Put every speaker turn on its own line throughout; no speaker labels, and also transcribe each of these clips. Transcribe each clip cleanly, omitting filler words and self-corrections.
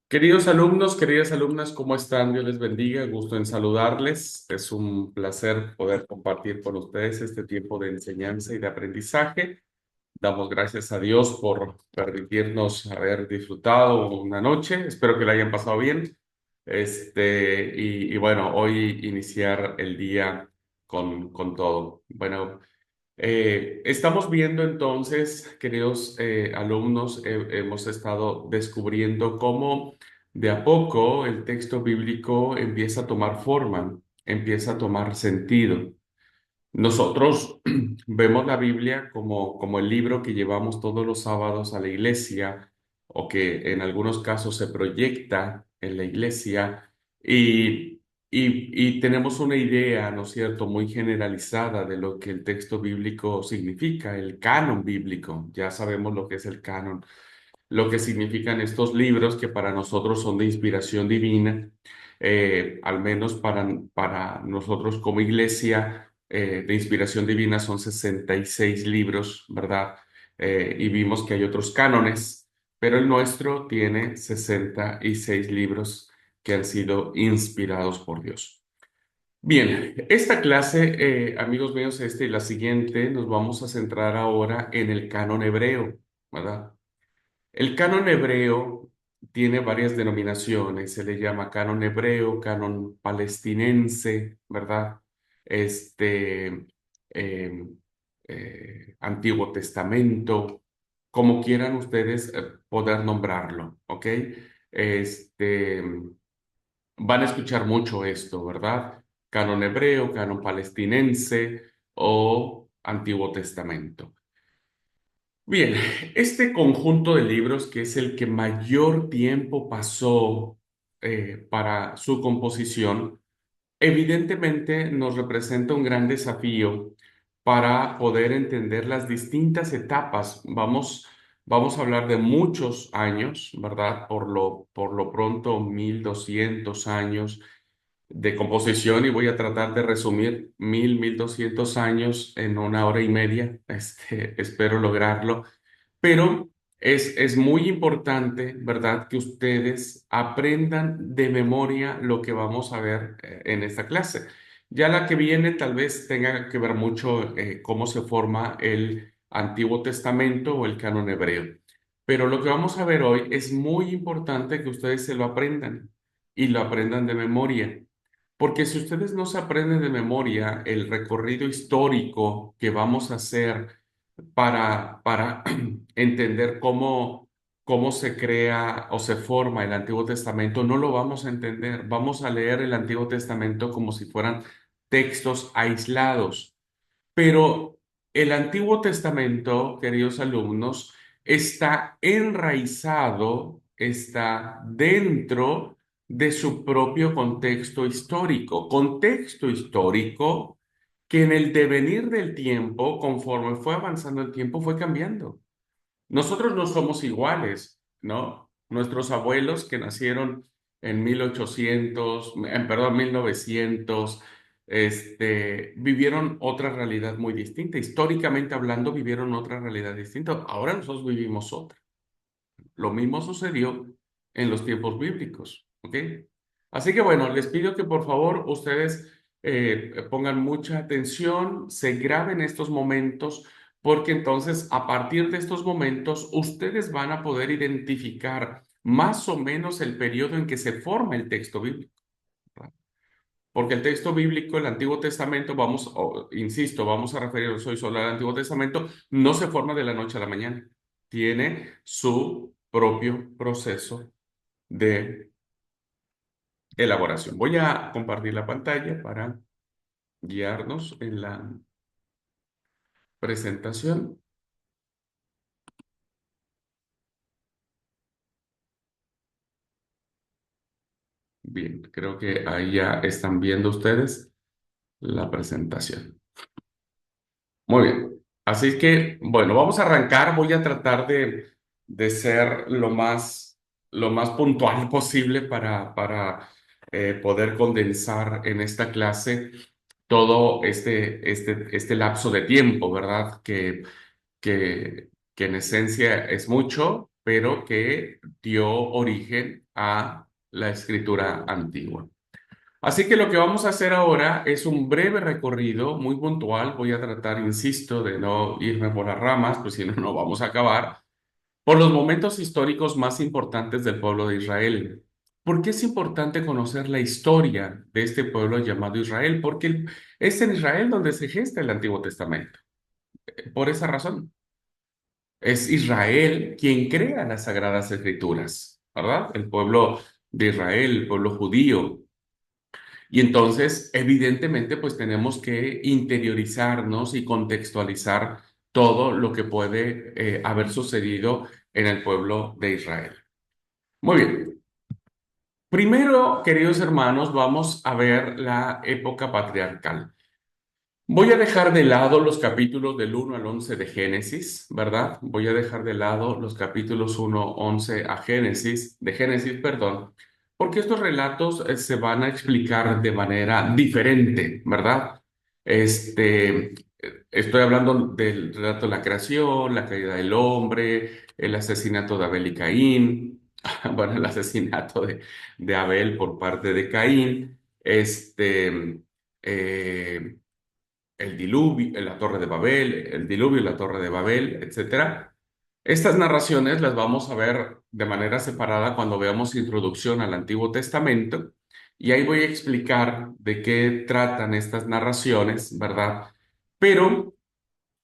Queridos alumnos, queridas alumnas, ¿cómo están? Dios les bendiga, gusto en saludarles. Es un placer poder compartir con ustedes este tiempo de enseñanza y de aprendizaje. Damos gracias a Dios por permitirnos haber disfrutado una noche. Espero que la hayan pasado bien. Y bueno, hoy iniciar el día con todo. Bueno, estamos viendo entonces, queridos alumnos, hemos estado descubriendo cómo de a poco el texto bíblico empieza a tomar forma, empieza a tomar sentido. Nosotros vemos la Biblia como el libro que llevamos todos los sábados a la iglesia o que en algunos casos se proyecta en la iglesia y, y tenemos una idea, ¿no es cierto?, muy generalizada de lo que el texto bíblico significa, el canon bíblico. Ya sabemos lo que es el canon, lo que significan estos libros que para nosotros son de inspiración divina, al menos para nosotros como iglesia, de inspiración divina son 66 libros, ¿verdad? Y vimos que hay otros cánones, pero el nuestro tiene 66 libros que han sido inspirados por Dios. Bien, esta clase, amigos míos, y la siguiente, nos vamos a centrar ahora en el canon hebreo, ¿verdad? El canon hebreo tiene varias denominaciones. Se le llama canon hebreo, canon palestinense, ¿verdad? Este, eh, Antiguo Testamento, como quieran ustedes poder nombrarlo, ¿ok? Este, Van a escuchar mucho esto, ¿verdad? Canon hebreo, canon palestinense o Antiguo Testamento. Bien, este conjunto de libros, que es el que mayor tiempo pasó para su composición, evidentemente nos representa un gran desafío para poder entender las distintas etapas. Vamos a hablar de muchos años, ¿verdad? Por lo pronto, 1200 años de composición y voy a tratar de resumir 1200 años en una hora y media. Espero lograrlo. Pero es muy importante, ¿verdad?, que ustedes aprendan de memoria lo que vamos a ver en esta clase. Ya la que viene tal vez tenga que ver mucho cómo se forma el Antiguo Testamento o el canon hebreo. Pero lo que vamos a ver hoy es muy importante que ustedes se lo aprendan y lo aprendan de memoria. Porque si ustedes no se aprenden de memoria el recorrido histórico que vamos a hacer para entender cómo se crea o se forma el Antiguo Testamento, no lo vamos a entender. Vamos a leer el Antiguo Testamento como si fueran textos aislados. Pero el Antiguo Testamento, queridos alumnos, está enraizado, está dentro de su propio contexto histórico que en el devenir del tiempo, conforme fue avanzando el tiempo, fue cambiando. Nosotros no somos iguales, ¿no? Nuestros abuelos que nacieron en 1800, perdón, 1900, vivieron otra realidad muy distinta. Históricamente hablando, vivieron otra realidad distinta. Ahora nosotros vivimos otra. Lo mismo sucedió en los tiempos bíblicos, ¿ok? Así que bueno, les pido que por favor ustedes pongan mucha atención, se graben estos momentos, porque entonces a partir de estos momentos ustedes van a poder identificar más o menos el periodo en que se forma el texto bíblico, ¿verdad? Porque el texto bíblico, el Antiguo Testamento, insisto, vamos a referirnos hoy solo al Antiguo Testamento, no se forma de la noche a la mañana. Tiene su propio proceso de elaboración. Voy a compartir la pantalla para guiarnos en la presentación. Bien, creo que ahí ya están viendo ustedes la presentación. Muy bien. Así que, bueno, vamos a arrancar. Voy a tratar de ser lo más puntual posible para poder condensar en esta clase todo este lapso de tiempo, ¿verdad? Que en esencia es mucho. pero que dio origen a la escritura antigua. Así que lo que vamos a hacer ahora es un breve recorrido muy puntual. Voy a tratar, insisto, de no irme por las ramas, pues si no, no vamos a acabar, por los momentos históricos más importantes del pueblo de Israel. ¿Por qué es importante conocer la historia de este pueblo llamado Israel? Porque es en Israel donde se gesta el Antiguo Testamento. Por esa razón, es Israel quien crea las Sagradas Escrituras, ¿verdad? El pueblo de Israel, el pueblo judío. Y entonces, evidentemente, pues tenemos que interiorizarnos y contextualizar todo lo que puede haber sucedido en el pueblo de Israel. Muy bien. Primero, queridos hermanos, vamos a ver la época patriarcal. Voy a dejar de lado los capítulos del 1 al 11 de Génesis, ¿verdad? Voy a dejar de lado los capítulos 1, 11 a Génesis, de Génesis, perdón, porque estos relatos se van a explicar de manera diferente, ¿verdad? Estoy hablando del relato de la creación, la caída del hombre, el asesinato de Abel y Caín, bueno, el asesinato de Abel por parte de Caín, eh, el diluvio, la Torre de Babel, el diluvio y la Torre de Babel, etcétera. Estas narraciones las vamos a ver de manera separada cuando veamos Introducción al Antiguo Testamento, y ahí voy a explicar de qué tratan estas narraciones, ¿verdad? Pero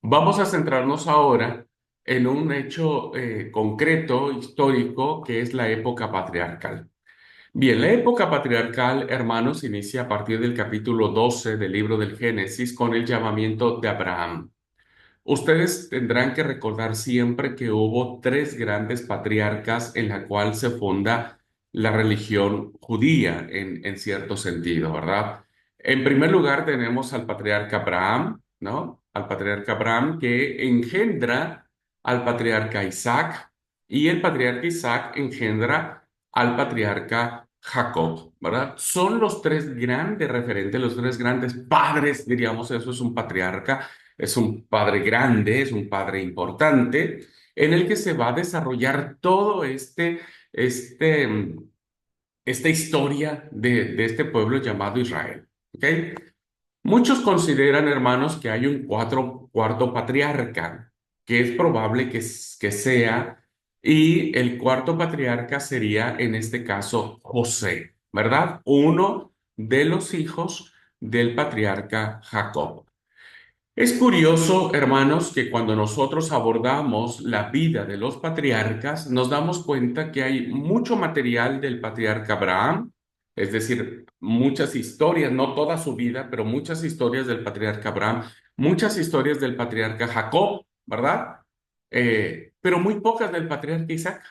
vamos a centrarnos ahora en un hecho concreto, histórico, que es la época patriarcal. Bien, la época patriarcal, hermanos, inicia a partir del capítulo 12 del libro del Génesis con el llamamiento de Abraham. Ustedes tendrán que recordar siempre que hubo tres grandes patriarcas en la cual se funda la religión judía en cierto sentido, ¿verdad? En primer lugar tenemos al patriarca Abraham, ¿no? Al patriarca Abraham que engendra al patriarca Isaac, y el patriarca Isaac engendra al patriarca Jacob, ¿verdad? Son los tres grandes referentes, los tres grandes padres, diríamos, eso es un patriarca. Es un padre grande, es un padre importante, en el que se va a desarrollar todo este, esta historia de este pueblo llamado Israel. ¿Ok? Muchos consideran, hermanos, que hay un cuarto patriarca, que es probable que sea, y el cuarto patriarca sería, en este caso, José, ¿verdad? Uno de los hijos del patriarca Jacob. Es curioso, hermanos, que cuando nosotros abordamos la vida de los patriarcas, nos damos cuenta que hay mucho material del patriarca Abraham, es decir, muchas historias, no toda su vida, pero muchas historias del patriarca Abraham, muchas historias del patriarca Jacob, ¿verdad? Pero muy pocas del patriarca Isaac.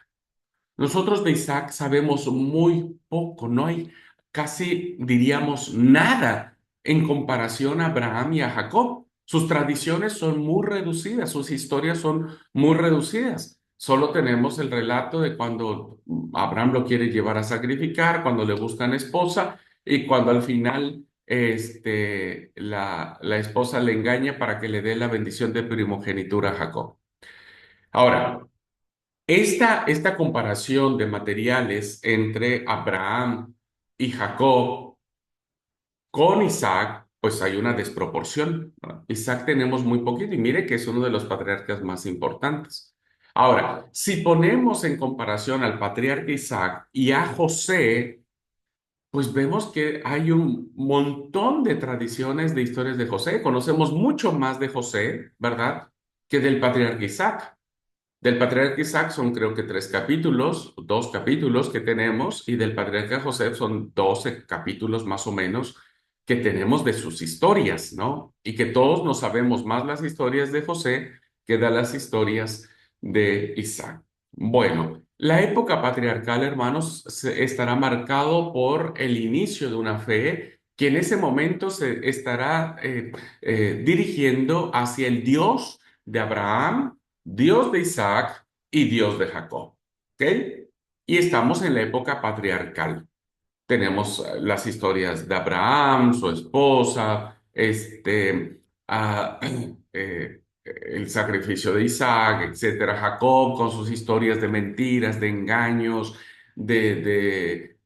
Nosotros de Isaac sabemos muy poco, no hay casi, diríamos, nada en comparación a Abraham y a Jacob. Sus tradiciones son muy reducidas, sus historias son muy reducidas. Solo tenemos el relato de cuando Abraham lo quiere llevar a sacrificar, cuando le buscan esposa y cuando al final la esposa le engaña para que le dé la bendición de primogenitura a Jacob. Ahora, esta comparación de materiales entre Abraham y Jacob con Isaac, pues hay una desproporción, ¿verdad? Isaac tenemos muy poquito y mire que es uno de los patriarcas más importantes. Ahora, si ponemos en comparación al patriarca Isaac y a José, pues vemos que hay un montón de tradiciones de historias de José. Conocemos mucho más de José, ¿verdad? Que del patriarca Isaac. Del patriarca Isaac son creo que tres capítulos, dos capítulos que tenemos, y del patriarca José son 12 capítulos más o menos que tenemos de sus historias, ¿no? Y que todos nos sabemos más las historias de José que de las historias de Isaac. Bueno, la época patriarcal, hermanos, estará marcado por el inicio de una fe que en ese momento se estará dirigiendo hacia el Dios de Abraham, Dios de Isaac y Dios de Jacob. ¿Ok? Y estamos en la época patriarcal. Tenemos las historias de Abraham, su esposa, el sacrificio de Isaac, etcétera. Jacob con sus historias de mentiras, de engaños,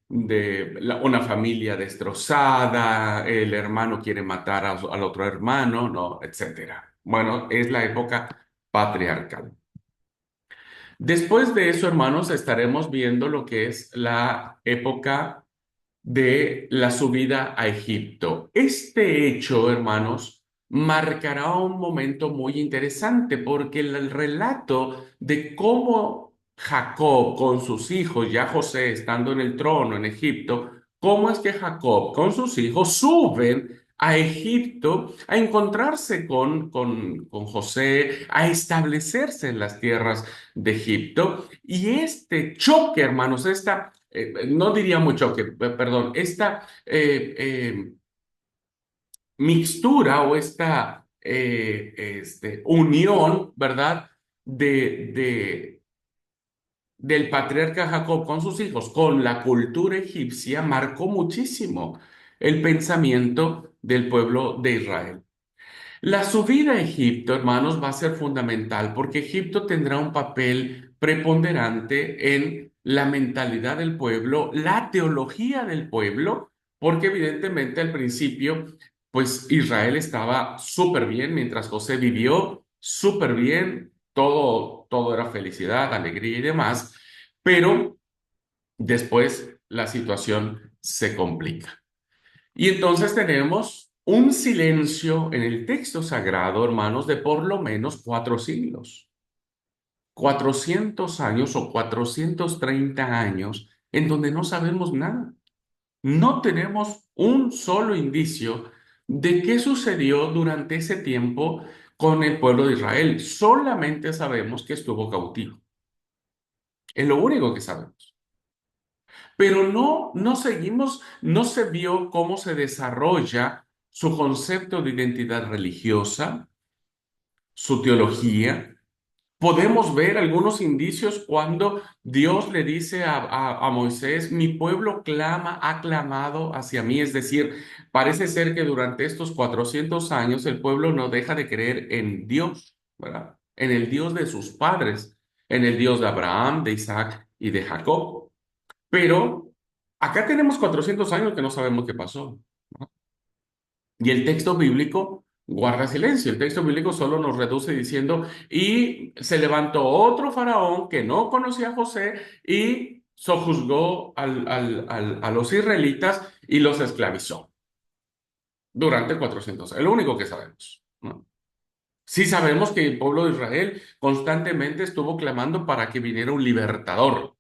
una familia destrozada, el hermano quiere matar al otro hermano, no, etcétera. Bueno, es la época patriarcal. Después de eso, hermanos, estaremos viendo lo que es la época de la subida a Egipto. Este hecho, hermanos, marcará un momento muy interesante porque el relato de cómo Jacob con sus hijos, ya José estando en el trono en Egipto, cómo es que Jacob con sus hijos suben a Egipto a encontrarse con José, a establecerse en las tierras de Egipto. Y este choque, hermanos, no diría mucho que, perdón, esta mixtura o esta unión, ¿verdad? De, de, del patriarca Jacob con sus hijos, con la cultura egipcia, marcó muchísimo el pensamiento del pueblo de Israel. La subida a Egipto, hermanos, va a ser fundamental porque Egipto tendrá un papel preponderante en la mentalidad del pueblo, la teología del pueblo, porque evidentemente al principio, pues Israel estaba súper bien, mientras José vivió súper bien, todo era felicidad, alegría y demás, pero después la situación se complica. Y entonces tenemos un silencio en el texto sagrado, hermanos, de por lo menos 4 siglos, 400 años o 430 años en donde no sabemos nada. No tenemos un solo indicio de qué sucedió durante ese tiempo con el pueblo de Israel. Solamente sabemos que estuvo cautivo. Es lo único que sabemos. Pero no seguimos, no se vio cómo se desarrolla su concepto de identidad religiosa, su teología. Podemos ver algunos indicios cuando Dios le dice a Moisés, mi pueblo clama, ha clamado hacia mí. Es decir, parece ser que durante estos 400 años el pueblo no deja de creer en Dios, ¿verdad? En el Dios de sus padres, en el Dios de Abraham, de Isaac y de Jacob. Pero acá tenemos 400 años que no sabemos qué pasó, ¿no? Y el texto bíblico guarda silencio. El texto bíblico solo nos reduce diciendo, y se levantó otro faraón que no conocía a José y sojuzgó a los israelitas y los esclavizó durante 400 años. Es lo único que sabemos, ¿no? Sí sabemos que el pueblo de Israel constantemente estuvo clamando para que viniera un libertador,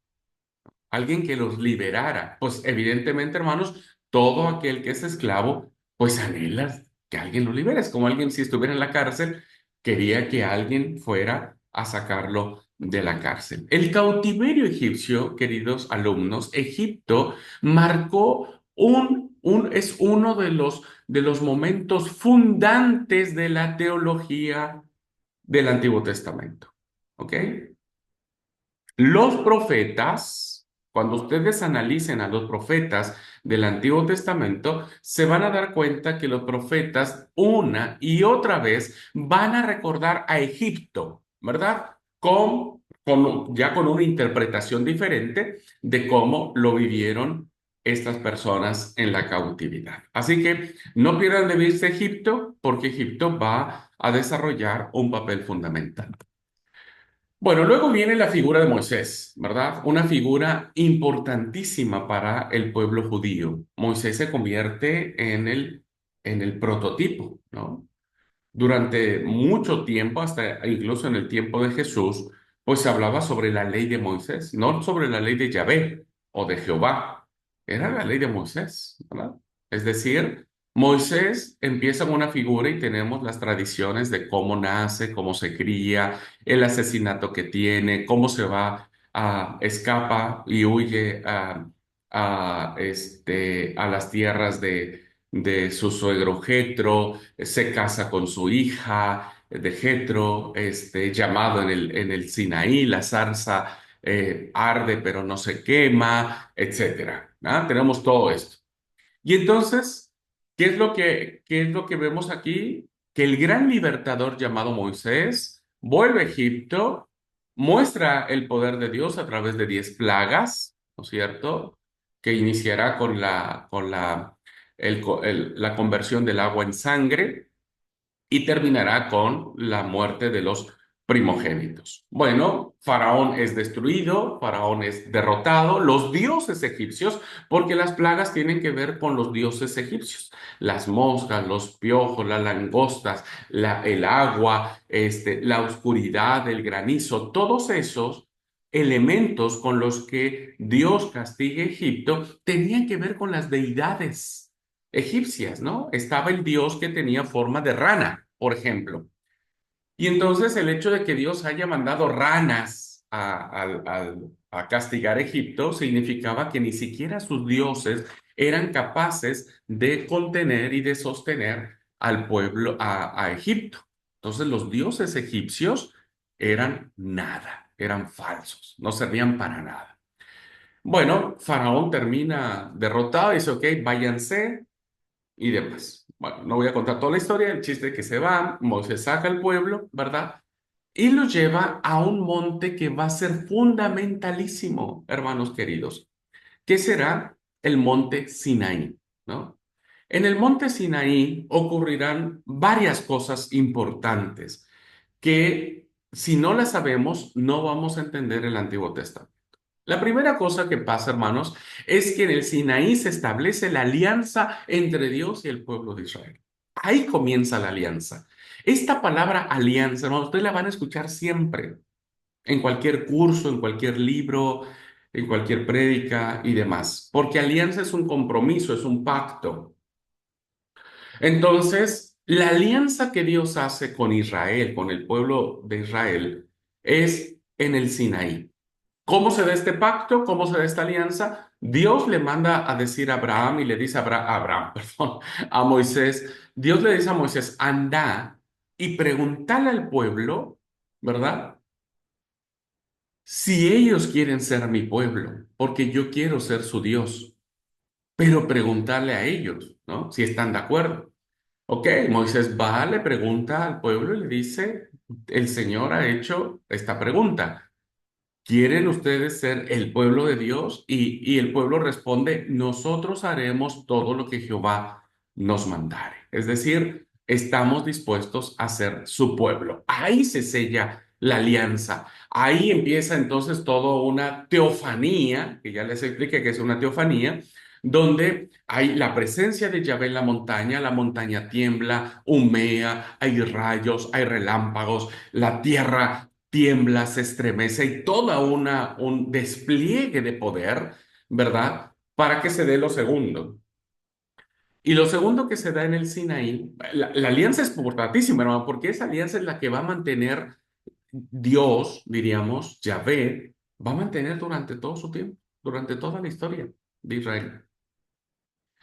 alguien que los liberara. Pues evidentemente, hermanos, todo aquel que es esclavo, pues anhela que alguien lo libere. Es como alguien si estuviera en la cárcel, quería que alguien fuera a sacarlo de la cárcel. El cautiverio egipcio, queridos alumnos, Egipto marcó es uno de los momentos fundantes de la teología del Antiguo Testamento. ¿Ok? Los profetas, cuando ustedes analicen a los profetas del Antiguo Testamento, se van a dar cuenta que los profetas una y otra vez van a recordar a Egipto, ¿verdad? Ya con una interpretación diferente de cómo lo vivieron estas personas en la cautividad. Así que no pierdan de vista Egipto, porque Egipto va a desarrollar un papel fundamental. Bueno, luego viene la figura de Moisés, ¿verdad? Una figura importantísima para el pueblo judío. Moisés se convierte en el prototipo, ¿no? Durante mucho tiempo, hasta incluso en el tiempo de Jesús, pues se hablaba sobre la ley de Moisés, no sobre la ley de Yahvé o de Jehová, era la ley de Moisés, ¿verdad? Es decir, Moisés empieza con una figura y tenemos las tradiciones de cómo nace, cómo se cría, el asesinato que tiene, cómo se va escapa y huye a las tierras de su suegro Jetro, se casa con su hija de Jetro, llamado en el Sinaí, la zarza arde pero no se quema, etcétera. ¿Ah? Tenemos todo esto. Y entonces, qué es lo que vemos aquí? que el gran libertador llamado Moisés vuelve a Egipto, muestra el poder de Dios a través de 10 plagas, ¿no es cierto? Que iniciará con la conversión del agua en sangre y terminará con la muerte de los primogénitos. Bueno, Faraón es destruido, Faraón es derrotado, los dioses egipcios, porque las plagas tienen que ver con los dioses egipcios, las moscas, los piojos, las langostas, el agua, la oscuridad, el granizo, todos esos elementos con los que Dios castiga a Egipto tenían que ver con las deidades egipcias, ¿no? Estaba el dios que tenía forma de rana, por ejemplo. Y entonces el hecho de que Dios haya mandado ranas a castigar a Egipto significaba que ni siquiera sus dioses eran capaces de contener y de sostener al pueblo, a Egipto. Entonces los dioses egipcios eran nada, eran falsos, no servían para nada. Bueno, Faraón termina derrotado y dice, ok, váyanse y demás. Bueno, no voy a contar toda la historia, el chiste es que se va, Moisés saca al pueblo, ¿verdad? Y lo lleva a un monte que va a ser fundamentalísimo, hermanos queridos, que será el monte Sinaí, ¿no? En el monte Sinaí ocurrirán varias cosas importantes que si no las sabemos, no vamos a entender el Antiguo Testamento. La primera cosa que pasa, hermanos, es que en el Sinaí se establece la alianza entre Dios y el pueblo de Israel. Ahí comienza la alianza. Esta palabra alianza, hermanos, ustedes la van a escuchar siempre, en cualquier curso, en cualquier libro, en cualquier prédica y demás, porque alianza es un compromiso, es un pacto. Entonces, la alianza que Dios hace con Israel, con el pueblo de Israel, es en el Sinaí. ¿Cómo se da este pacto? ¿Cómo se da esta alianza? Dios le manda a decir a Abraham y le dice a Abraham, perdón, a Moisés, Dios le dice a Moisés, anda y pregúntale al pueblo, ¿verdad? Si ellos quieren ser mi pueblo, porque yo quiero ser su Dios, pero preguntarle a ellos, ¿no? Si están de acuerdo. Ok, Moisés va, le pregunta al pueblo y le dice, el Señor ha hecho esta pregunta. ¿Quieren ustedes ser el pueblo de Dios? Y el pueblo responde, nosotros haremos todo lo que Jehová nos mandare. Es decir, estamos dispuestos a ser su pueblo. Ahí se sella la alianza. Ahí empieza entonces toda una teofanía, que ya les expliqué que es una teofanía, donde hay la presencia de Yahvé en la montaña tiembla, humea, hay rayos, hay relámpagos, la tierra tiembla, se estremece y un despliegue de poder, ¿verdad? Para que se dé lo segundo. Y lo segundo que se da en el Sinaí, la alianza es importantísima, hermano, porque esa alianza es la que va a mantener Dios, diríamos, Yahvé, va a mantener durante todo su tiempo, durante toda la historia de Israel.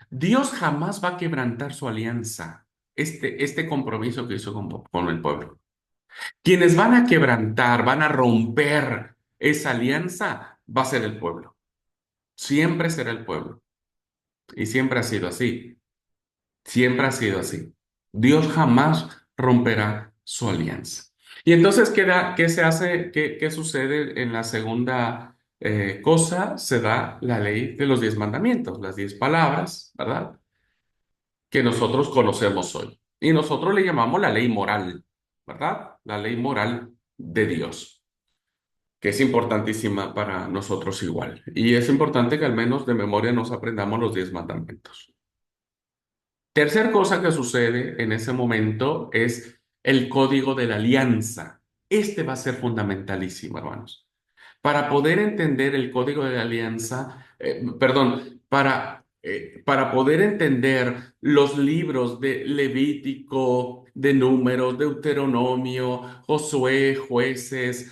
Dios jamás va a quebrantar su alianza, este compromiso que hizo con el pueblo. Quienes van a quebrantar, van a romper esa alianza, va a ser el pueblo. Siempre será el pueblo. Y siempre ha sido así. Siempre ha sido así. Dios jamás romperá su alianza. Y entonces, ¿qué se hace? ¿Qué sucede en la segunda cosa? Se da la ley de los 10 mandamientos, las 10 palabras, ¿verdad? Que nosotros conocemos hoy. Y nosotros le llamamos la ley moral, ¿verdad? La ley moral de Dios, que es importantísima para nosotros igual. Y es importante que al menos de memoria nos aprendamos los 10 mandamientos. Tercer cosa que sucede en ese momento es el código de la alianza. Este va a ser fundamentalísimo, hermanos. Para poder entender el código de la alianza, perdón, para poder entender los libros de Levítico, de Números, Deuteronomio, Josué, Jueces,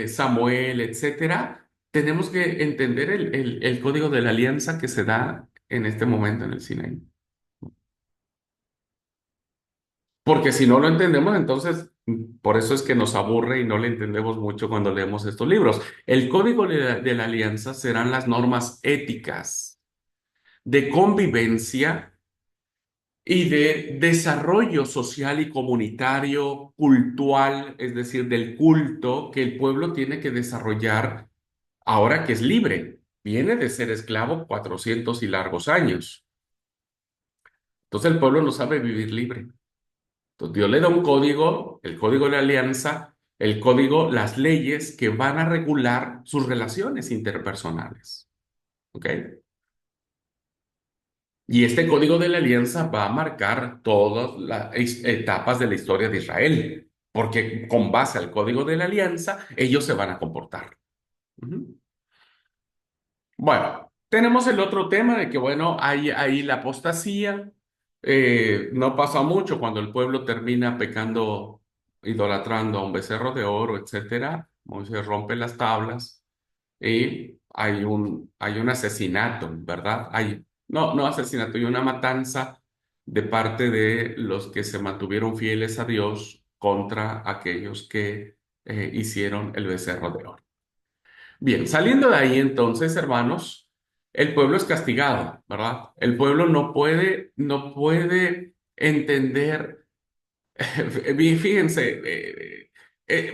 Samuel, etcétera, tenemos que entender el código de la alianza que se da en este momento en el Sinaí. Porque si no lo entendemos, entonces, por eso es que nos aburre y no le entendemos mucho cuando leemos estos libros. El código de la alianza serán las normas éticas de convivencia y de desarrollo social y comunitario, cultural, es decir, del culto que el pueblo tiene que desarrollar ahora que es libre. Viene de ser esclavo 400 y largos años. Entonces el pueblo no sabe vivir libre. Entonces Dios le da un código, el código de la alianza, el código, las leyes que van a regular sus relaciones interpersonales. ¿Ok? Y este código de la alianza va a marcar todas las etapas de la historia de Israel, porque con base al código de la alianza, ellos se van a comportar. Ujú. Bueno, tenemos el otro tema de que, bueno, hay ahí la apostasía. No pasa mucho cuando el pueblo termina pecando, idolatrando a un becerro de oro, etcétera. Moisés rompe las tablas y hay un asesinato, ¿verdad? No asesinato, hay una matanza de parte de los que se mantuvieron fieles a Dios contra aquellos que hicieron el becerro de oro. Bien, saliendo de ahí entonces, hermanos, el pueblo es castigado, ¿verdad? El pueblo no puede entender. Bien, fíjense,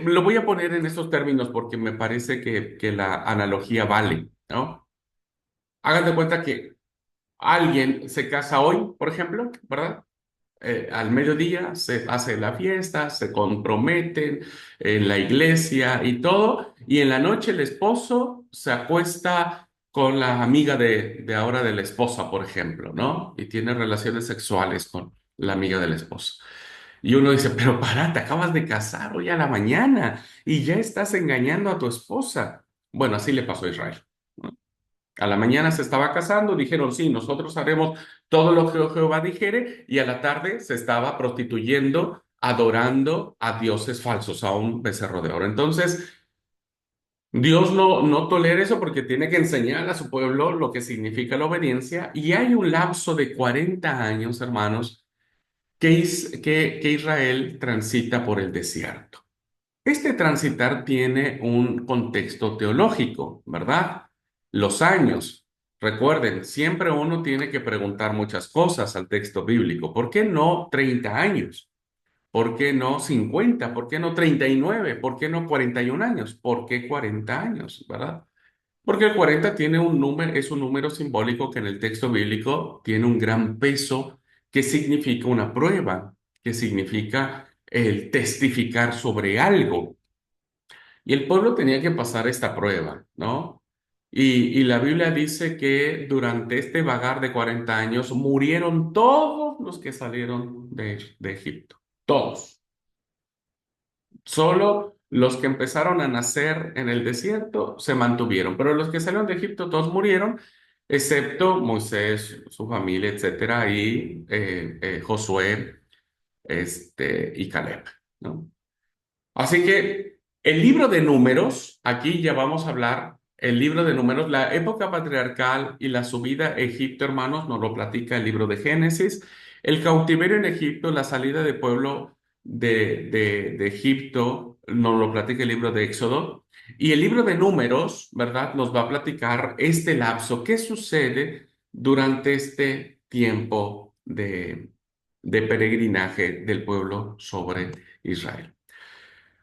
lo voy a poner en estos términos porque me parece que la analogía vale, ¿no? Hagan de cuenta que alguien se casa hoy, por ejemplo, ¿verdad? Al mediodía se hace la fiesta, se comprometen en la iglesia y todo, y en la noche el esposo se acuesta con la amiga de ahora de la esposa, por ejemplo, ¿no? Y tiene relaciones sexuales con la amiga de la esposa. Y uno dice, pero para, te acabas de casar hoy a la mañana y ya estás engañando a tu esposa. Bueno, así le pasó a Israel, ¿no? A la mañana se estaba casando, dijeron, sí, nosotros haremos todo lo que Jehová dijere, y a la tarde se estaba prostituyendo, adorando a dioses falsos, a un becerro de oro. Entonces, Dios no tolera eso porque tiene que enseñar a su pueblo lo que significa la obediencia, y hay un lapso de 40 años, hermanos, que Israel transita por el desierto. Este transitar tiene un contexto teológico, ¿verdad? Los años. Recuerden, siempre uno tiene que preguntar muchas cosas al texto bíblico. ¿Por qué no 30 años? ¿Por qué no 50? ¿Por qué no 39? ¿Por qué no 41 años? ¿Por qué 40 años? ¿Verdad? Porque el 40 tiene un número, es un número simbólico que en el texto bíblico tiene un gran peso, que significa una prueba, que significa el testificar sobre algo. Y el pueblo tenía que pasar esta prueba, ¿no? Y la Biblia dice que durante este vagar de 40 años murieron todos los que salieron de Egipto. Todos. Solo los que empezaron a nacer en el desierto se mantuvieron, pero los que salieron de Egipto todos murieron, excepto Moisés, su familia, etcétera, y Josué, y Caleb, ¿no? Así que el libro de Números, aquí ya vamos a hablar, el libro de Números, la época patriarcal y la subida a Egipto, hermanos, nos lo platica el libro de Génesis, el cautiverio en Egipto, la salida del pueblo de Egipto, nos lo platica el libro de Éxodo, y el libro de Números, ¿verdad? Nos va a platicar este lapso, qué sucede durante este tiempo de peregrinaje del pueblo sobre Israel.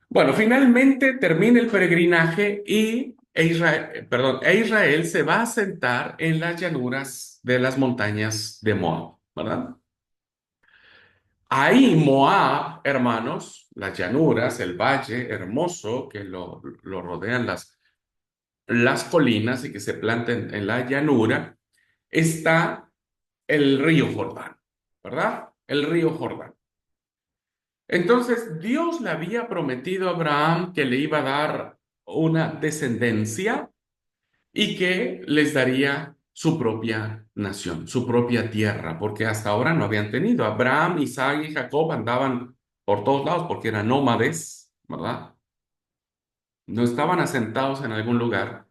Bueno, finalmente termina el peregrinaje e Israel se va a sentar en las llanuras de las montañas de Moab, ¿verdad? Ahí Moab, hermanos, las llanuras, el valle hermoso que lo rodean las colinas y que se plantan en la llanura, está el río Jordán, ¿verdad? El río Jordán. Entonces, Dios le había prometido a Abraham que le iba a dar una descendencia y que les daría su propia nación, su propia tierra, porque hasta ahora no habían tenido. Abraham, Isaac y Jacob andaban por todos lados porque eran nómades, ¿verdad? No estaban asentados en algún lugar.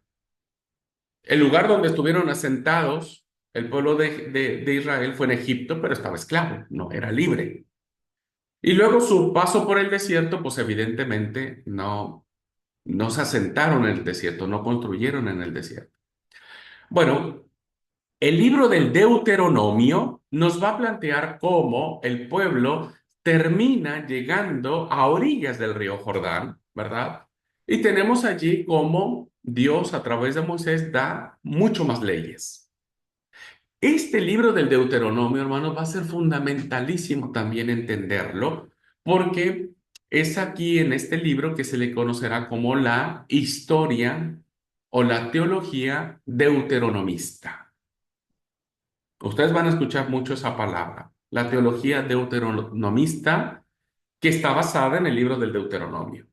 El lugar donde estuvieron asentados el pueblo de Israel fue en Egipto, pero estaba esclavo, no era libre. Y luego su paso por el desierto, pues evidentemente no se asentaron en el desierto, no construyeron en el desierto. Bueno, El libro del Deuteronomio nos va a plantear cómo el pueblo termina llegando a orillas del río Jordán, ¿verdad? Y tenemos allí cómo Dios a través de Moisés da mucho más leyes. Este libro del Deuteronomio, hermanos, va a ser fundamentalísimo también entenderlo, porque es aquí en este libro que se le conocerá como la historia o la teología deuteronomista. Ustedes van a escuchar mucho esa palabra, la teología deuteronomista, que está basada en el libro del Deuteronomio.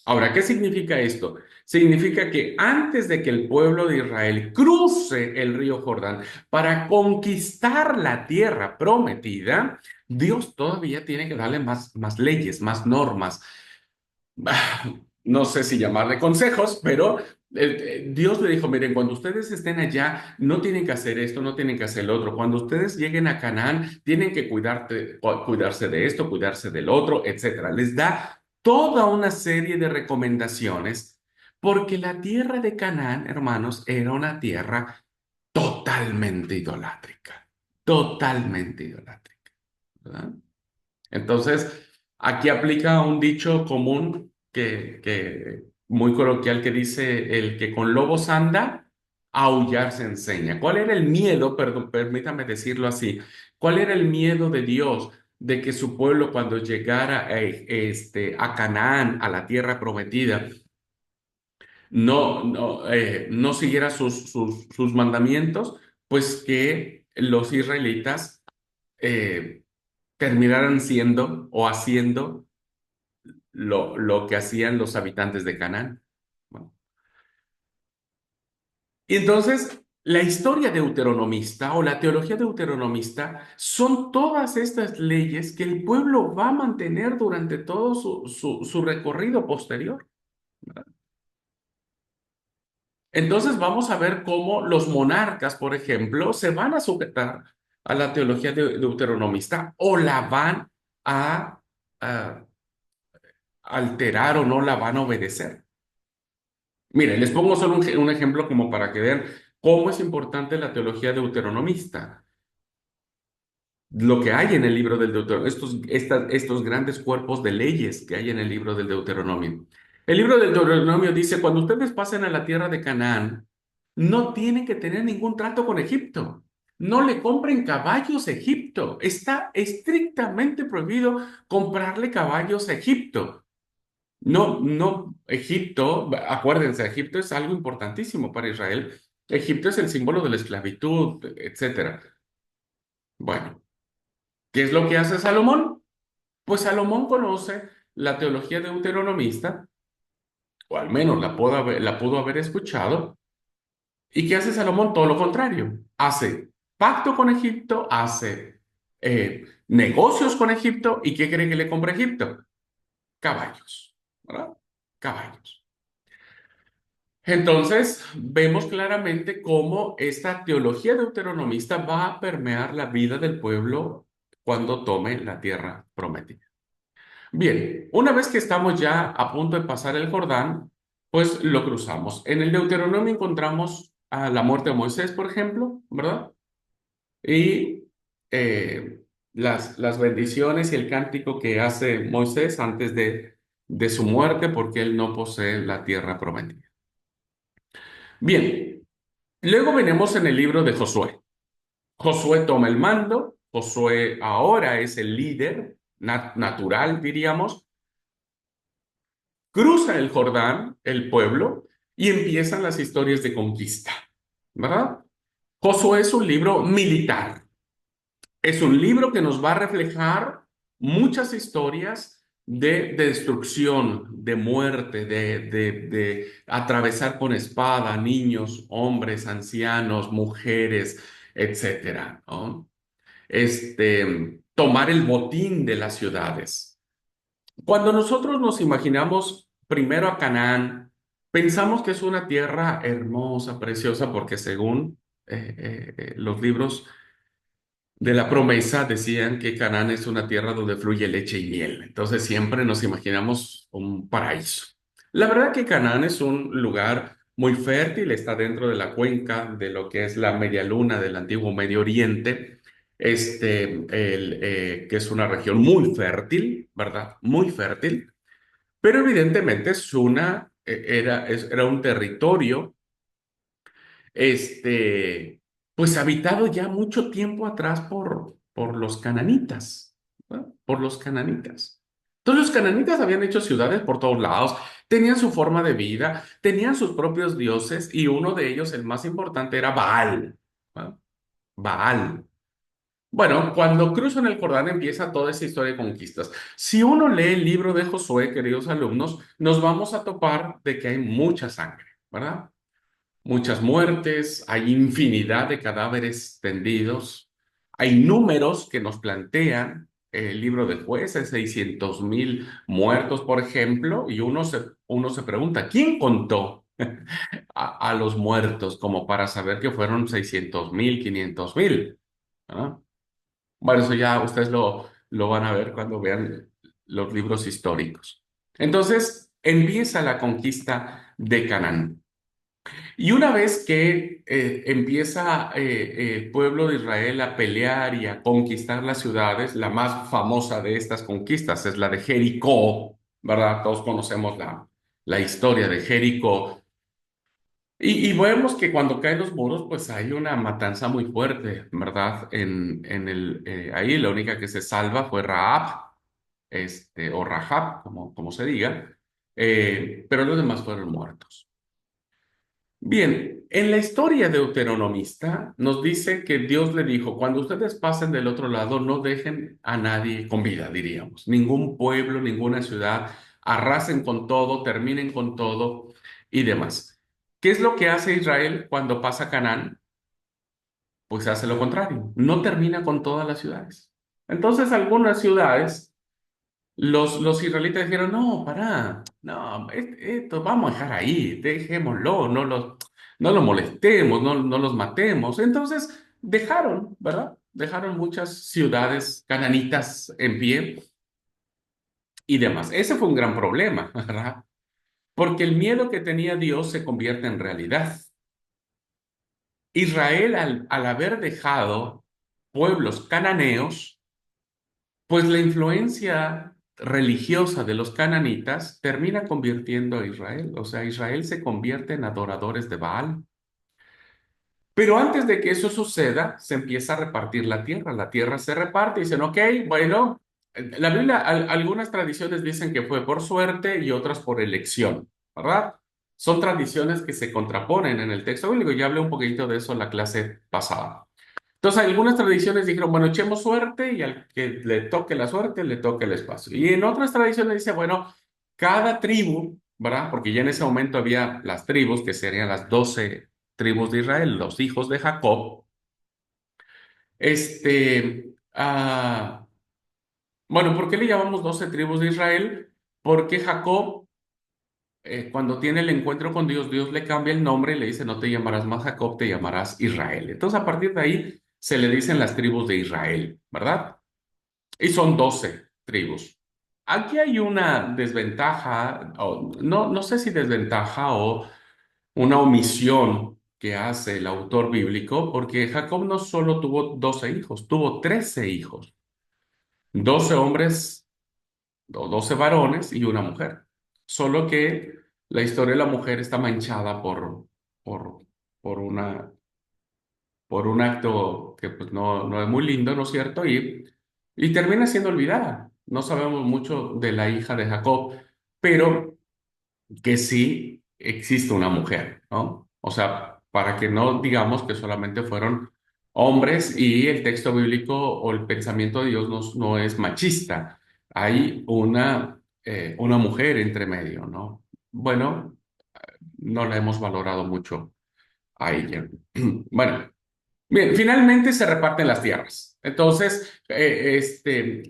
Ahora, ¿qué significa esto? Significa que antes de que el pueblo de Israel cruce el río Jordán para conquistar la tierra prometida, Dios todavía tiene que darle más leyes, más normas, no sé si llamarle consejos, pero Dios le dijo, miren, cuando ustedes estén allá, no tienen que hacer esto, no tienen que hacer lo otro. Cuando ustedes lleguen a Canaán, tienen que cuidarse de esto, cuidarse del otro, etcétera. Les da toda una serie de recomendaciones, porque la tierra de Canaán, hermanos, era una tierra totalmente idolátrica, ¿verdad? Entonces, aquí aplica un dicho común que muy coloquial que dice, el que con lobos anda, a aullar se enseña. ¿Cuál era el miedo? Perdón, permítame decirlo así. ¿Cuál era el miedo de Dios de que su pueblo cuando llegara a Canaán, a la tierra prometida, no siguiera sus mandamientos? Pues que los israelitas eh, terminaran siendo o haciendo lo que hacían los habitantes de Canaán. Bueno, y entonces, la historia deuteronomista o la teología deuteronomista son todas estas leyes que el pueblo va a mantener durante todo su recorrido posterior. Entonces, vamos a ver cómo los monarcas, por ejemplo, se van a sujetar a la teología deuteronomista o la van a alterar o no la van a obedecer. Miren, les pongo solo un ejemplo como para que vean cómo es importante la teología deuteronomista. Lo que hay en el libro del Deuteronomio, estos grandes cuerpos de leyes que hay en el libro del Deuteronomio. El libro del Deuteronomio dice, cuando ustedes pasen a la tierra de Canaán, no tienen que tener ningún trato con Egipto. No le compren caballos a Egipto. Está estrictamente prohibido comprarle caballos a Egipto. No, no, Egipto, acuérdense, Egipto es algo importantísimo para Israel. Egipto es el símbolo de la esclavitud, etcétera. Bueno, ¿qué es lo que hace Salomón? Pues Salomón conoce la teología deuteronomista, o al menos la pudo haber escuchado. ¿Y qué hace Salomón? Todo lo contrario. Hace pacto con Egipto, hace negocios con Egipto. ¿Y qué cree que le compra Egipto? Caballos, ¿verdad? Caballos. Entonces, vemos claramente cómo esta teología deuteronomista va a permear la vida del pueblo cuando tome la tierra prometida. Bien, una vez que estamos ya a punto de pasar el Jordán, pues lo cruzamos. En el Deuteronomio encontramos a la muerte de Moisés, por ejemplo, ¿verdad? Y eh, las bendiciones y el cántico que hace Moisés antes de su muerte, porque él no posee la tierra prometida. Bien, luego venimos en el libro de Josué. Josué toma el mando, Josué ahora es el líder natural, diríamos, cruza el Jordán, el pueblo, y empiezan las historias de conquista, ¿verdad? Josué es un libro militar, es un libro que nos va a reflejar muchas historias de destrucción, de muerte, de atravesar con espada niños, hombres, ancianos, mujeres, etcétera, ¿no? Tomar el botín de las ciudades. Cuando nosotros nos imaginamos primero a Canaán, pensamos que es una tierra hermosa, preciosa, porque según los libros de la promesa decían que Canaán es una tierra donde fluye leche y miel. Entonces siempre nos imaginamos un paraíso. La verdad que Canaán es un lugar muy fértil, está dentro de la cuenca de lo que es la Media Luna del antiguo Medio Oriente, que es una región muy fértil, ¿verdad? Muy fértil, pero evidentemente era un territorio, este, pues habitado ya mucho tiempo atrás por los cananitas, ¿no? Por los cananitas. Entonces los cananitas habían hecho ciudades por todos lados, tenían su forma de vida, tenían sus propios dioses y uno de ellos, el más importante, era Baal, ¿no? Baal. Bueno, cuando cruzan el Jordán empieza toda esa historia de conquistas. Si uno lee el libro de Josué, queridos alumnos, nos vamos a topar de que hay mucha sangre, ¿verdad? Muchas muertes, hay infinidad de cadáveres tendidos, hay números que nos plantean el libro de Jueces, 600,000 muertos, por ejemplo, y uno se pregunta, ¿quién contó a los muertos como para saber que fueron 600,000, 500,000? ¿Ah? Bueno, eso ya ustedes lo van a ver cuando vean los libros históricos. Entonces, empieza la conquista de Canaán. Y una vez que empieza el pueblo de Israel a pelear y a conquistar las ciudades, la más famosa de estas conquistas es la de Jericó, ¿verdad? Todos conocemos la historia de Jericó. Y vemos que cuando caen los muros, pues hay una matanza muy fuerte, ¿verdad? Ahí la única que se salva fue Rahab, o Rahab, como se diga, pero los demás fueron muertos. Bien, en la historia deuteronomista nos dice que Dios le dijo, cuando ustedes pasen del otro lado, no dejen a nadie con vida, diríamos, ningún pueblo, ninguna ciudad, arrasen con todo, terminen con todo y demás. ¿Qué es lo que hace Israel cuando pasa a Canaán? Pues hace lo contrario, no termina con todas las ciudades. Entonces algunas ciudades los israelitas dijeron, no, pará, no, esto vamos a dejar ahí, dejémoslo, no lo molestemos, no los matemos. Entonces dejaron, ¿verdad? Dejaron muchas ciudades cananitas en pie y demás. Ese fue un gran problema, ¿verdad? Porque el miedo que tenía Dios se convierte en realidad. Israel, al haber dejado pueblos cananeos, pues la influencia religiosa de los cananitas termina convirtiendo a Israel. O sea, Israel se convierte en adoradores de Baal. Pero antes de que eso suceda, se empieza a repartir la tierra. La tierra se reparte y dicen, ok, bueno, la Biblia, algunas tradiciones dicen que fue por suerte y otras por elección, ¿verdad? Son tradiciones que se contraponen en el texto bíblico. Ya hablé un poquito de eso en la clase pasada. Entonces, algunas tradiciones dijeron, bueno, echemos suerte y al que le toque la suerte, le toque el espacio. Y en otras tradiciones dice, bueno, cada tribu, ¿verdad? Porque ya en ese momento había las tribus, que serían las 12 tribus de Israel, los hijos de Jacob. Este, ah, bueno, ¿por qué le llamamos 12 tribus de Israel? Porque Jacob, cuando tiene el encuentro con Dios, Dios le cambia el nombre y le dice, no te llamarás más Jacob, te llamarás Israel. Entonces, a partir de ahí se le dicen las tribus de Israel, ¿verdad? Y son 12 tribus. Aquí hay una desventaja, o no sé si desventaja o una omisión que hace el autor bíblico, porque Jacob no solo tuvo 12 hijos, tuvo 13 hijos, 12 hombres o 12 varones y una mujer. Solo que la historia de la mujer está manchada por, por una por un acto que pues no es muy lindo, ¿no es cierto? Y termina siendo olvidada. No sabemos mucho de la hija de Jacob, pero que sí existe una mujer, ¿no? O sea, para que no digamos que solamente fueron hombres y el texto bíblico o el pensamiento de Dios no es machista. Hay una mujer entre medio, ¿no? Bueno, no la hemos valorado mucho a ella. Bueno. Bien, finalmente se reparten las tierras. Entonces,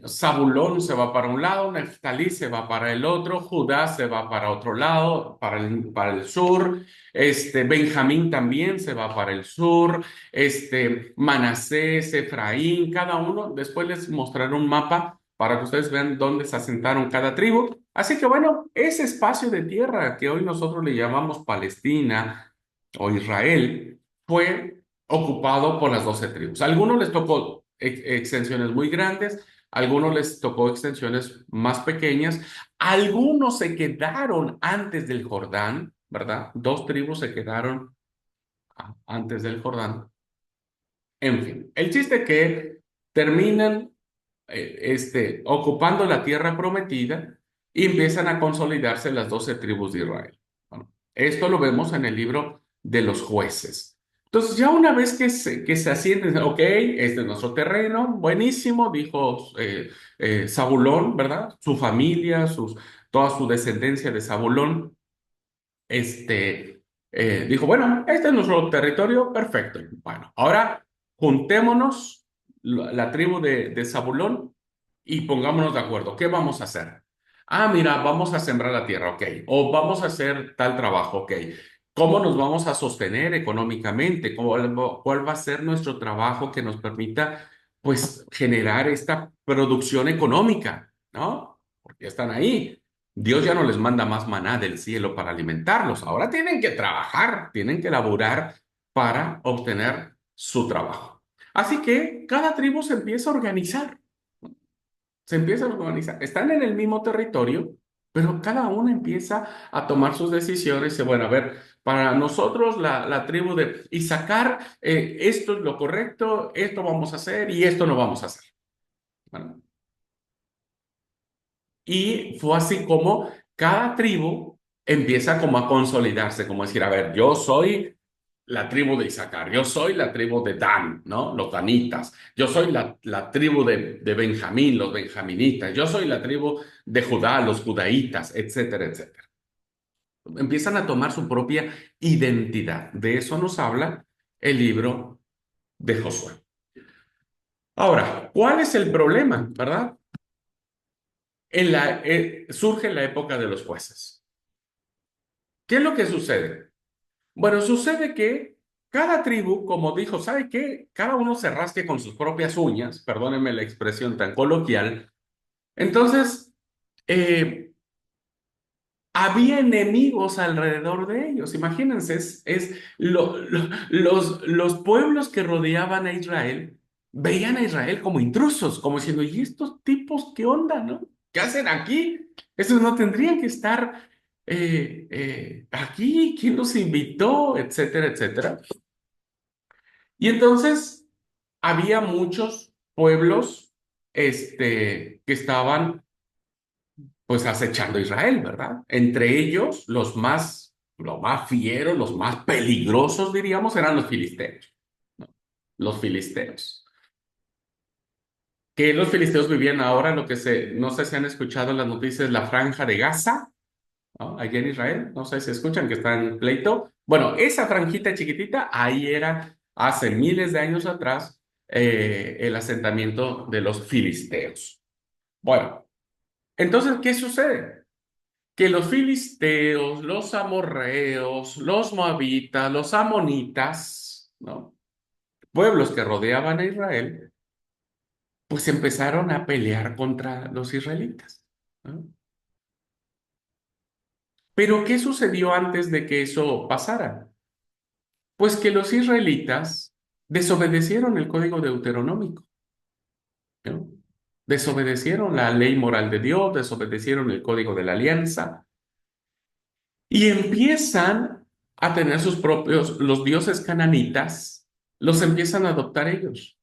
Zabulón se va para un lado, Neftalí se va para el otro, Judá se va para otro lado, para el sur, Benjamín también se va para el sur, Manasés, Efraín, cada uno, después les mostraré un mapa para que ustedes vean dónde se asentaron cada tribu. Así que bueno, ese espacio de tierra que hoy nosotros le llamamos Palestina o Israel fue ocupado por las 12 tribus. A algunos les tocó extensiones muy grandes, a algunos les tocó extensiones más pequeñas, algunos se quedaron antes del Jordán, ¿verdad? Dos tribus se quedaron antes del Jordán. En fin, el chiste que terminan ocupando la tierra prometida y empiezan a consolidarse las 12 tribus de Israel. Bueno, esto lo vemos en el libro de los jueces. Entonces, ya una vez que se asienten, ok, este es nuestro terreno, buenísimo, dijo Zabulón, ¿verdad? Su familia, toda su descendencia de Zabulón, dijo, bueno, este es nuestro territorio, perfecto. Bueno, ahora juntémonos, la tribu de Zabulón, y pongámonos de acuerdo. ¿Qué vamos a hacer? Ah, mira, vamos a sembrar la tierra, ok. O vamos a hacer tal trabajo, ok. ¿Cómo nos vamos a sostener económicamente? ¿Cuál va a ser nuestro trabajo que nos permita, pues, generar esta producción económica? ¿No? Porque están ahí. Dios ya no les manda más maná del cielo para alimentarlos. Ahora tienen que trabajar, tienen que laborar para obtener su trabajo. Así que cada tribu se empieza a organizar, se empieza a organizar. Están en el mismo territorio, pero cada uno empieza a tomar sus decisiones. Y dice, bueno, a ver, para nosotros la tribu de Isaacar, esto es lo correcto, esto vamos a hacer y esto no vamos a hacer. Bueno, y fue así como cada tribu empieza como a consolidarse, como decir, a ver, yo soy la tribu de Isaacar, yo soy la tribu de Dan, ¿no? Los danitas, yo soy la tribu de Benjamín, los benjaminitas, yo soy la tribu de Judá, los judaítas, etcétera, etcétera. Empiezan a tomar su propia identidad. De eso nos habla el libro de Josué. Ahora, ¿cuál es el problema, verdad? Surge la época de los jueces. ¿Qué es lo que sucede? Bueno, sucede que cada tribu, como dijo, ¿sabe qué? Cada uno se rasque con sus propias uñas, perdónenme la expresión tan coloquial. Entonces, eh, había enemigos alrededor de ellos. Imagínense, los pueblos que rodeaban a Israel veían a Israel como intrusos, como diciendo, ¿y estos tipos qué onda, no? ¿Qué hacen aquí? Estos no tendrían que estar aquí. ¿Quién los invitó? Etcétera, etcétera. Y entonces había muchos pueblos que estaban pues acechando a Israel, ¿verdad? Entre ellos, los más fieros, los más peligrosos, diríamos, eran los filisteos, ¿no? Los filisteos. Que los filisteos vivían ahora en no sé si han escuchado en las noticias, la franja de Gaza, ¿no? Allí en Israel, no sé si escuchan que está en pleito. Bueno, esa franjita chiquitita, ahí era hace miles de años atrás el asentamiento de los filisteos. Bueno, entonces, ¿qué sucede? Que los filisteos, los amorreos, los moabitas, los amonitas, ¿no? Pueblos que rodeaban a Israel, pues empezaron a pelear contra los israelitas, ¿no? Pero ¿qué sucedió antes de que eso pasara? Pues que los israelitas desobedecieron el código deuteronómico, ¿no? Desobedecieron la ley moral de Dios, desobedecieron el código de la alianza y empiezan a tener sus propios, los dioses cananitas, los empiezan a adoptar ellos,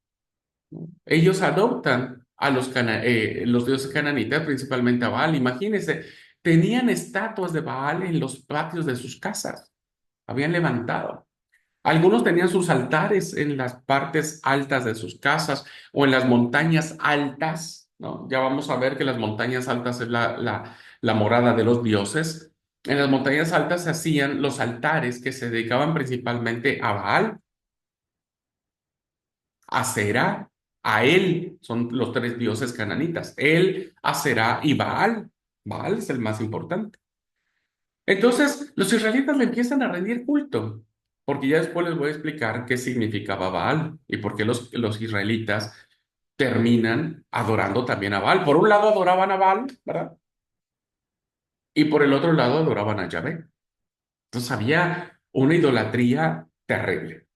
¿no? Ellos adoptan a los dioses cananitas, principalmente a Baal. Imagínense, tenían estatuas de Baal en los patios de sus casas, habían levantado. Algunos tenían sus altares en las partes altas de sus casas o en las montañas altas, ¿no? Ya vamos a ver que las montañas altas es la morada de los dioses. En las montañas altas se hacían los altares que se dedicaban principalmente a Baal, a Será, a él, son los tres dioses cananitas, él, Aserá y Baal. Baal es el más importante. Entonces, los israelitas le empiezan a rendir culto, porque ya después les voy a explicar qué significaba Baal y por qué los israelitas terminan adorando también a Baal. Por un lado adoraban a Baal, ¿verdad? Y por el otro lado adoraban a Yahvé. Entonces había una idolatría terrible.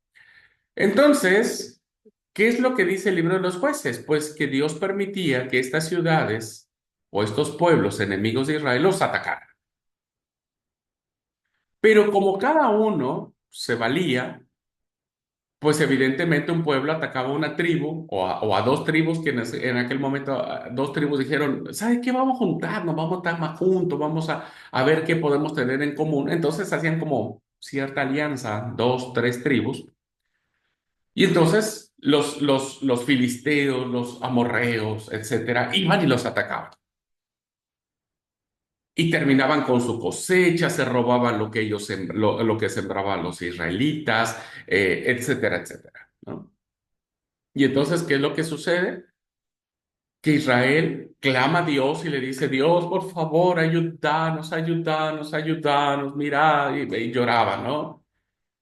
Entonces, ¿qué es lo que dice el libro de los jueces? Pues que Dios permitía que estas ciudades o estos pueblos enemigos de Israel los atacaran. Pero como cada uno se valía, pues evidentemente un pueblo atacaba a una tribu o a dos tribus que en aquel momento dos tribus dijeron, ¿sabe qué? Vamos a juntarnos, vamos a estar más juntos, vamos a ver qué podemos tener en común. Entonces hacían como cierta alianza, dos, tres tribus. Y entonces los filisteos, los amorreos, etcétera, iban y los atacaban. Y terminaban con su cosecha, se robaban lo que lo que sembraban los israelitas, etcétera, etcétera, ¿no? Y entonces, ¿qué es lo que sucede? Que Israel clama a Dios y le dice, Dios, por favor, ayúdanos, ayúdanos, ayúdanos, mira, y lloraba, ¿no?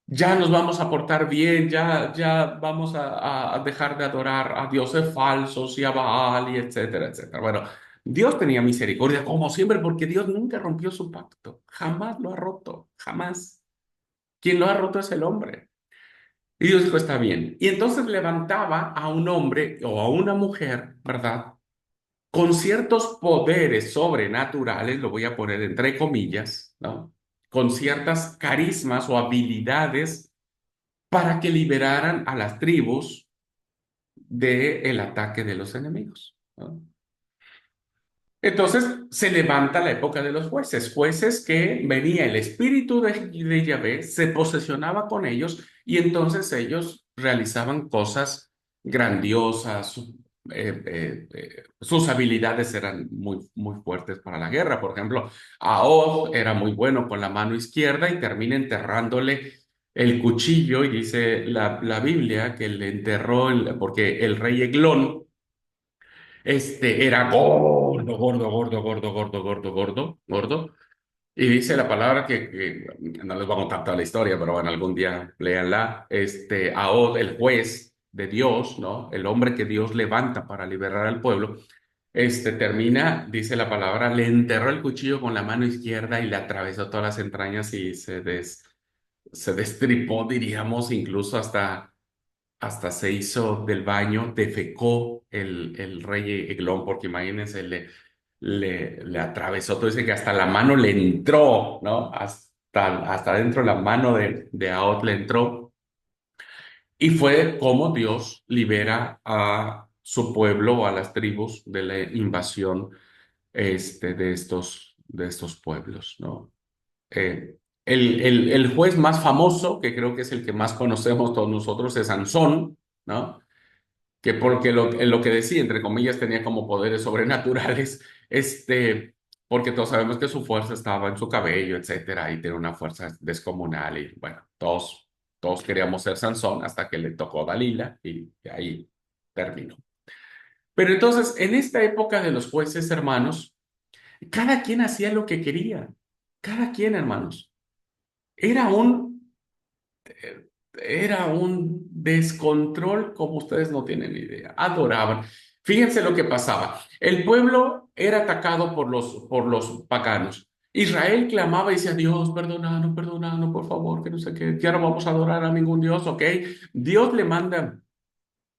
Ya nos vamos a portar bien, ya vamos a dejar de adorar a dioses falsos y a Baal y etcétera, etcétera. Bueno, Dios tenía misericordia, como siempre, porque Dios nunca rompió su pacto, jamás lo ha roto, jamás. Quien lo ha roto es el hombre. Y Dios dijo, está bien. Y entonces levantaba a un hombre o a una mujer, ¿verdad? Con ciertos poderes sobrenaturales, lo voy a poner entre comillas, ¿no? Con ciertas carismas o habilidades para que liberaran a las tribus del ataque de los enemigos, ¿no? Entonces se levanta la época de los jueces, jueces que venía el espíritu de Yahvé, se posesionaba con ellos y entonces ellos realizaban cosas grandiosas. Sus habilidades eran muy, muy fuertes para la guerra. Por ejemplo, Ahod era muy bueno con la mano izquierda y termina enterrándole el cuchillo y dice la Biblia que le enterró porque el rey Eglón era gordo, gordo, gordo, gordo, gordo, gordo, gordo, gordo. Y dice la palabra que no les voy a contar toda la historia, pero bueno, algún día léanla. Ahod, el juez de Dios, ¿no? El hombre que Dios levanta para liberar al pueblo, termina, dice la palabra, le enterró el cuchillo con la mano izquierda y le atravesó todas las entrañas y se destripó, diríamos, incluso hasta se hizo del baño, defecó el rey Eglón, porque imagínense, le atravesó todo, dice que hasta la mano le entró, ¿no? Hasta dentro la mano de Ahod le entró. Y fue como Dios libera a su pueblo o a las tribus de la invasión de estos pueblos, ¿no? El juez más famoso, que creo que es el que más conocemos todos nosotros, es Sansón, ¿no? Que porque lo que decía, entre comillas, tenía como poderes sobrenaturales, porque todos sabemos que su fuerza estaba en su cabello, etcétera, y tiene una fuerza descomunal, y bueno, todos queríamos ser Sansón hasta que le tocó Dalila, y ahí terminó. Pero entonces, en esta época de los jueces hermanos, cada quien hacía lo que quería, cada quien, hermanos. Era un Era un descontrol como ustedes no tienen ni idea. Adoraban. Fíjense lo que pasaba. El pueblo era atacado por los paganos. Israel clamaba y decía, Dios, perdónanos, perdónanos, por favor, que no sé qué, ya no vamos a adorar a ningún Dios, ¿ok? Dios le manda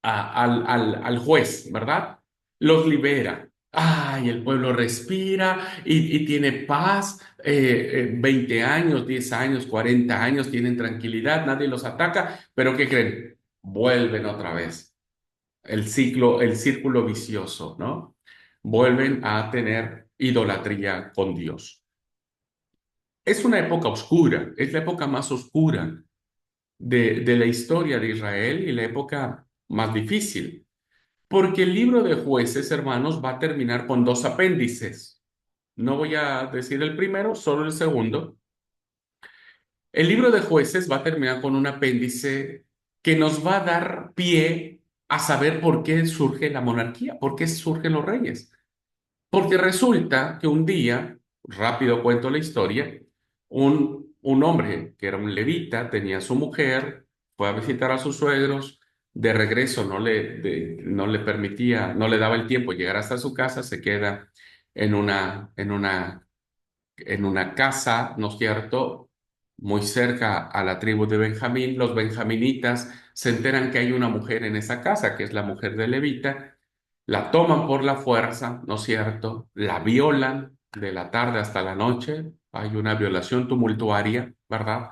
al juez, ¿verdad? Los libera. Ay, el pueblo respira y tiene paz. 20 años, 10 años, 40 años, tienen tranquilidad, nadie los ataca, pero ¿qué creen? Vuelven otra vez. El círculo vicioso, ¿no? Vuelven a tener idolatría con Dios. Es una época oscura, es la época más oscura de la historia de Israel y la época más difícil. Porque el libro de jueces, hermanos, va a terminar con dos apéndices. No voy a decir el primero, solo el segundo. El libro de jueces va a terminar con un apéndice que nos va a dar pie a saber por qué surge la monarquía, por qué surgen los reyes. Porque resulta que un día, rápido cuento la historia, un hombre que era un levita, tenía a su mujer, fue a visitar a sus suegros, de regreso no le permitía, no le daba el tiempo llegar hasta su casa, se queda en en una casa, ¿no es cierto?, muy cerca a la tribu de Benjamín. Los benjaminitas se enteran que hay una mujer en esa casa, que es la mujer de Levita, la toman por la fuerza, ¿no es cierto?, la violan de la tarde hasta la noche, hay una violación tumultuaria, ¿verdad?,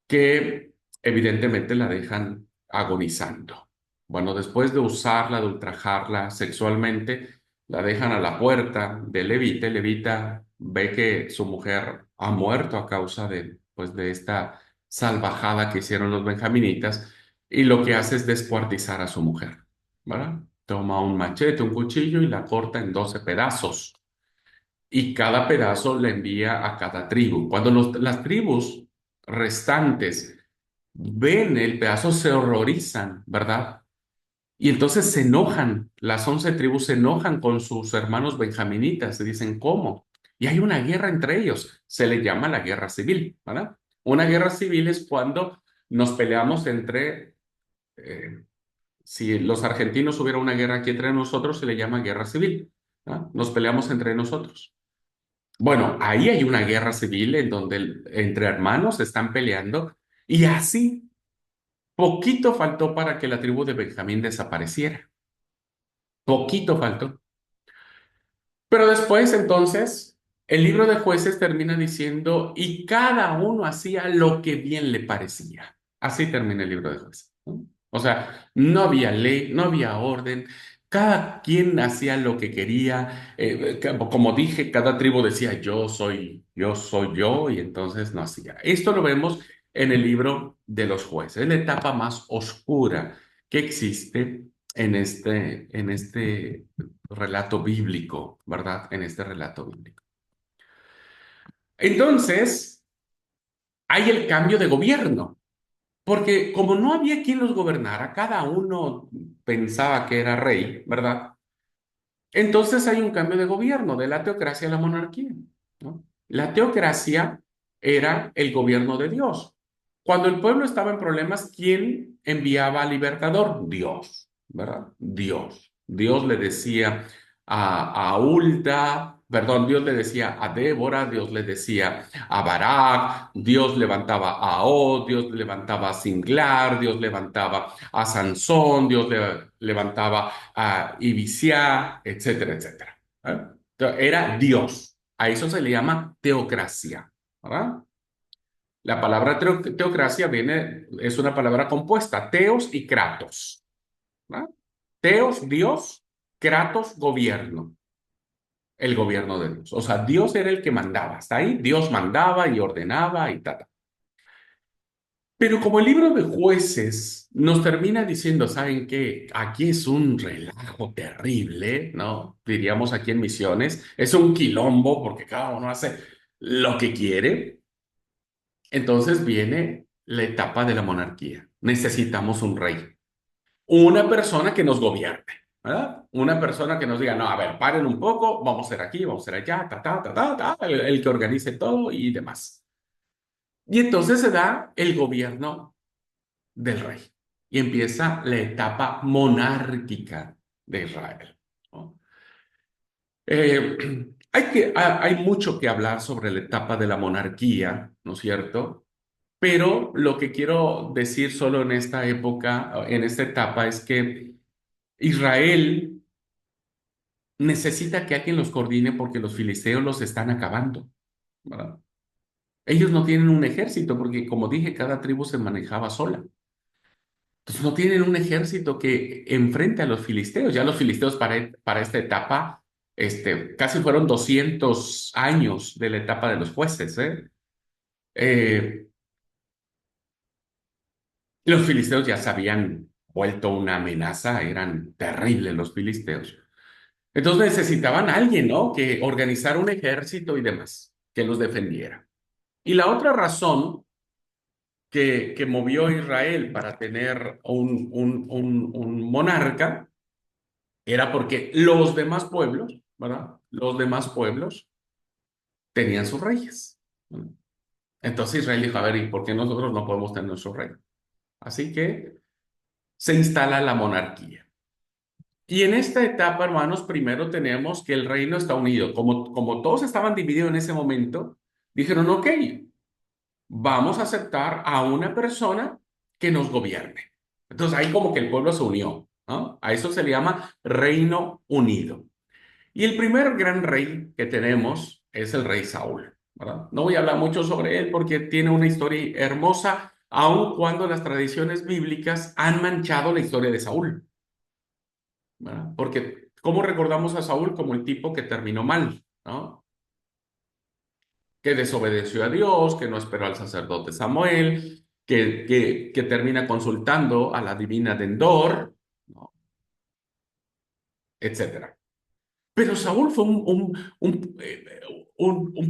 que evidentemente la dejan agonizando. Bueno, después de usarla, de ultrajarla sexualmente, la dejan a la puerta de Levita. Levita ve que su mujer ha muerto a causa de, pues, de esta salvajada que hicieron los benjaminitas, y lo que hace es descuartizar a su mujer, ¿verdad? Toma un machete, un cuchillo y la corta en 12 pedazos, y cada pedazo le envía a cada tribu. Cuando las tribus restantes ven el pedazo, se horrorizan, ¿verdad? Y entonces se enojan, las 11 tribus se enojan con sus hermanos benjaminitas, se dicen, ¿cómo? Y hay una guerra entre ellos, se le llama la guerra civil, ¿verdad? Una guerra civil es cuando nos peleamos entre, si los argentinos hubiera una guerra aquí entre nosotros, se le llama guerra civil, ¿verdad? Nos peleamos entre nosotros. Bueno, ahí hay una guerra civil en donde entre hermanos están peleando, y así poquito faltó para que la tribu de Benjamín desapareciera. Poquito faltó. Pero después, entonces, el libro de Jueces termina diciendo, y cada uno hacía lo que bien le parecía. Así termina el libro de Jueces, ¿no? O sea, no había ley, no había orden, cada quien hacía lo que quería. Como dije, cada tribu decía, yo soy yo, y entonces no hacía. Esto lo vemos en el libro de los Jueces, es la etapa más oscura que existe en este relato bíblico, ¿verdad? En este relato bíblico. Entonces, hay el cambio de gobierno, porque como no había quien los gobernara, cada uno pensaba que era rey, ¿verdad? Entonces hay un cambio de gobierno, de la teocracia a la monarquía, ¿no? La teocracia era el gobierno de Dios. Cuando el pueblo estaba en problemas, ¿quién enviaba al libertador? Dios, ¿verdad? Dios. Dios le decía a Hulda, perdón, Dios le decía a Débora, Dios le decía a Barak, Dios levantaba a Og, Dios levantaba a Singlar, Dios levantaba a Sansón, Dios levantaba a Ibiciá, etcétera, etcétera. ¿Eh? Entonces, era Dios. A eso se le llama teocracia, ¿verdad? La palabra teocracia viene, es una palabra compuesta, teos y kratos, ¿verdad? Teos, Dios; kratos, gobierno, el gobierno de Dios. O sea, Dios era el que mandaba. Hasta ahí Dios mandaba y ordenaba y tal. Pero como el libro de Jueces nos termina diciendo, ¿saben qué? Aquí es un relajo terrible, ¿no? Diríamos aquí en Misiones, es un quilombo porque cada uno hace lo que quiere. Entonces viene la etapa de la monarquía. Necesitamos un rey, una persona que nos gobierne, ¿verdad? Una persona que nos diga, no, a ver, paren un poco, vamos a ser aquí, vamos a ser allá, el que organice todo y demás. Y entonces se da el gobierno del rey y empieza la etapa monárquica de Israel, ¿no? Eh, hay mucho que hablar sobre la etapa de la monarquía, ¿no es cierto? Pero lo que quiero decir solo en esta época, en esta etapa, es que Israel necesita que alguien los coordine porque los filisteos los están acabando, ¿verdad? Ellos no tienen un ejército porque, como dije, cada tribu se manejaba sola. Entonces no tienen un ejército que enfrente a los filisteos. Ya los filisteos para esta etapa, casi fueron 200 años de la etapa de los jueces, ¿eh? Eh, los filisteos ya se habían vuelto una amenaza, eran terribles los filisteos. Entonces necesitaban a alguien, ¿no? Que organizara un ejército y demás, que los defendiera. Y la otra razón que movió a Israel para tener un monarca era porque los demás pueblos, ¿verdad? Los demás pueblos tenían sus reyes, ¿no? Entonces Israel dijo, a ver, ¿y por qué nosotros no podemos tener nuestro rey? Así que se instala la monarquía. Y en esta etapa, hermanos, primero tenemos que el reino está unido. Como todos estaban divididos en ese momento, dijeron, ok, vamos a aceptar a una persona que nos gobierne. Entonces ahí como que el pueblo se unió, ¿no? A eso se le llama Reino Unido. Y el primer gran rey que tenemos es el rey Saúl, ¿verdad? No voy a hablar mucho sobre él porque tiene una historia hermosa, aun cuando las tradiciones bíblicas han manchado la historia de Saúl, ¿verdad? Porque ¿cómo recordamos a Saúl? Como el tipo que terminó mal, ¿no? Que desobedeció a Dios, que no esperó al sacerdote Samuel, que termina consultando a la divina de Endor, ¿no? Etcétera. Pero Saúl fue un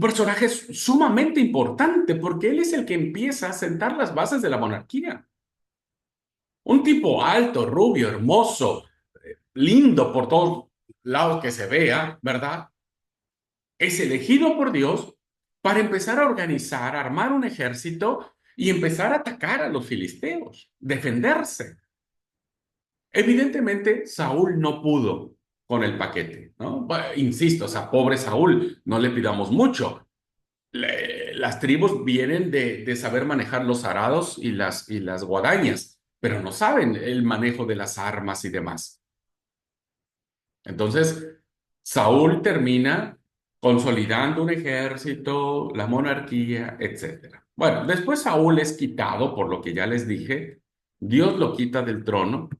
personaje sumamente importante porque él es el que empieza a sentar las bases de la monarquía. Un tipo alto, rubio, hermoso, lindo por todos lados que se vea, ¿verdad? Es elegido por Dios para empezar a organizar, armar un ejército y empezar a atacar a los filisteos, defenderse. Evidentemente, Saúl no pudo con el paquete, ¿no? Insisto, o sea, pobre Saúl, no le pidamos mucho. Las tribus vienen de saber manejar los arados y las guadañas, pero no saben el manejo de las armas y demás. Entonces, Saúl termina consolidando un ejército, la monarquía, etcétera. Bueno, después Saúl es quitado, por lo que ya les dije, Dios lo quita del trono.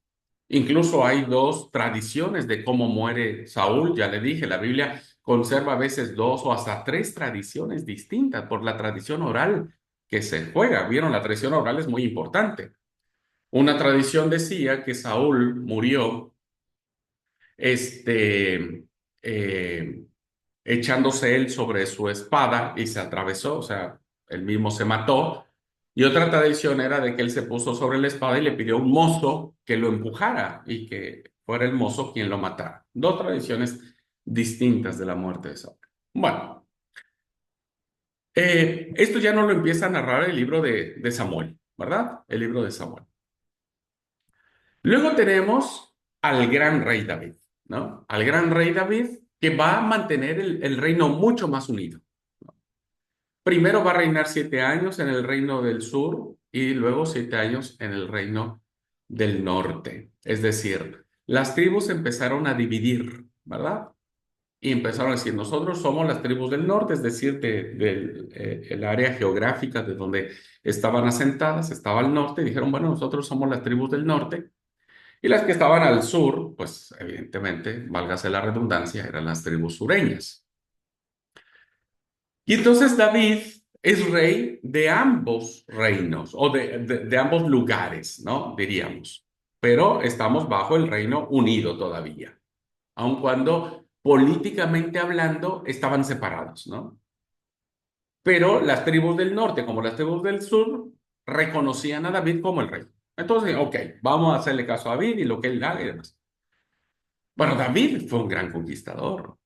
Incluso hay dos tradiciones de cómo muere Saúl, ya le dije, la Biblia conserva a veces dos o hasta tres tradiciones distintas por la tradición oral que se juega. Vieron, la tradición oral es muy importante. Una tradición decía que Saúl murió este, eh, echándose él sobre su espada y se atravesó, o sea, él mismo se mató. Y otra tradición era de que él se puso sobre la espada y le pidió a un mozo que lo empujara y que fuera el mozo quien lo matara. Dos tradiciones distintas de la muerte de Saúl. Bueno, esto ya no lo empieza a narrar el libro de Samuel, ¿verdad? El libro de Samuel. Luego tenemos al gran rey David, ¿no? Al gran rey David que va a mantener el reino mucho más unido. Primero va a reinar 7 años en el reino del sur y luego 7 años en el reino del norte. Es decir, las tribus empezaron a dividir, ¿verdad? Y empezaron a decir, nosotros somos las tribus del norte, es decir, el área geográfica de donde estaban asentadas, estaba al norte, y dijeron, bueno, nosotros somos las tribus del norte. Y las que estaban al sur, pues evidentemente, válgase la redundancia, eran las tribus sureñas. Y entonces David es rey de ambos reinos, o de ambos lugares, ¿no? Diríamos. Pero estamos bajo el Reino Unido todavía, aun cuando políticamente hablando estaban separados, ¿no? Pero las tribus del norte, como las tribus del sur, reconocían a David como el rey. Entonces, ok, vamos a hacerle caso a David y lo que él haga y demás. Bueno, David fue un gran conquistador.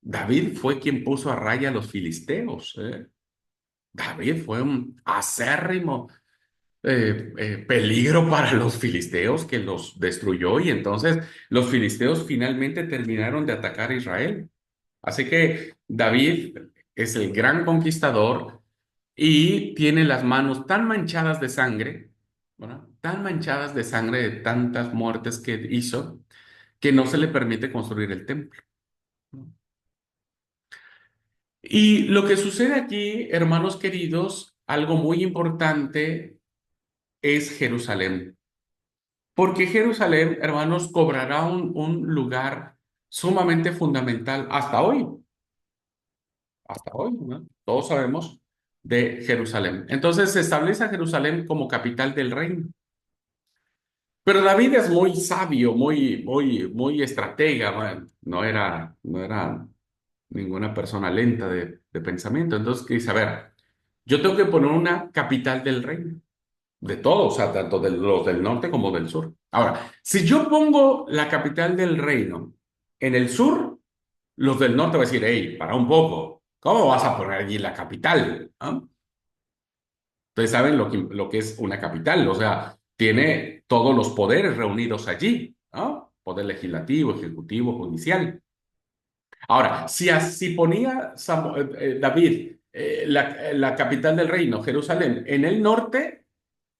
David fue quien puso a raya a los filisteos, ¿eh? David fue un acérrimo peligro para los filisteos que los destruyó y entonces los filisteos finalmente terminaron de atacar a Israel. Así que David es el gran conquistador y tiene las manos tan manchadas de sangre, ¿verdad? Tan manchadas de sangre de tantas muertes que hizo, que no se le permite construir el templo, ¿no? Y lo que sucede aquí, hermanos queridos, algo muy importante es Jerusalén. Porque Jerusalén, hermanos, cobrará un lugar sumamente fundamental hasta hoy, ¿no? Todos sabemos de Jerusalén. Entonces se establece a Jerusalén como capital del reino. Pero David es muy sabio, muy estratega, bueno, no era ninguna persona lenta de pensamiento. Entonces dice, a ver, yo tengo que poner una capital del reino, de todos, o sea, tanto de los del norte como del sur. Ahora, si yo pongo la capital del reino en el sur, los del norte van a decir, hey, para un poco, ¿cómo vas a poner allí la capital? ¿Ah? Ustedes saben lo que es una capital, o sea, tiene todos los poderes reunidos allí, ¿no? Poder legislativo, ejecutivo, judicial. Ahora, si ponía David la capital del reino, Jerusalén, en el norte,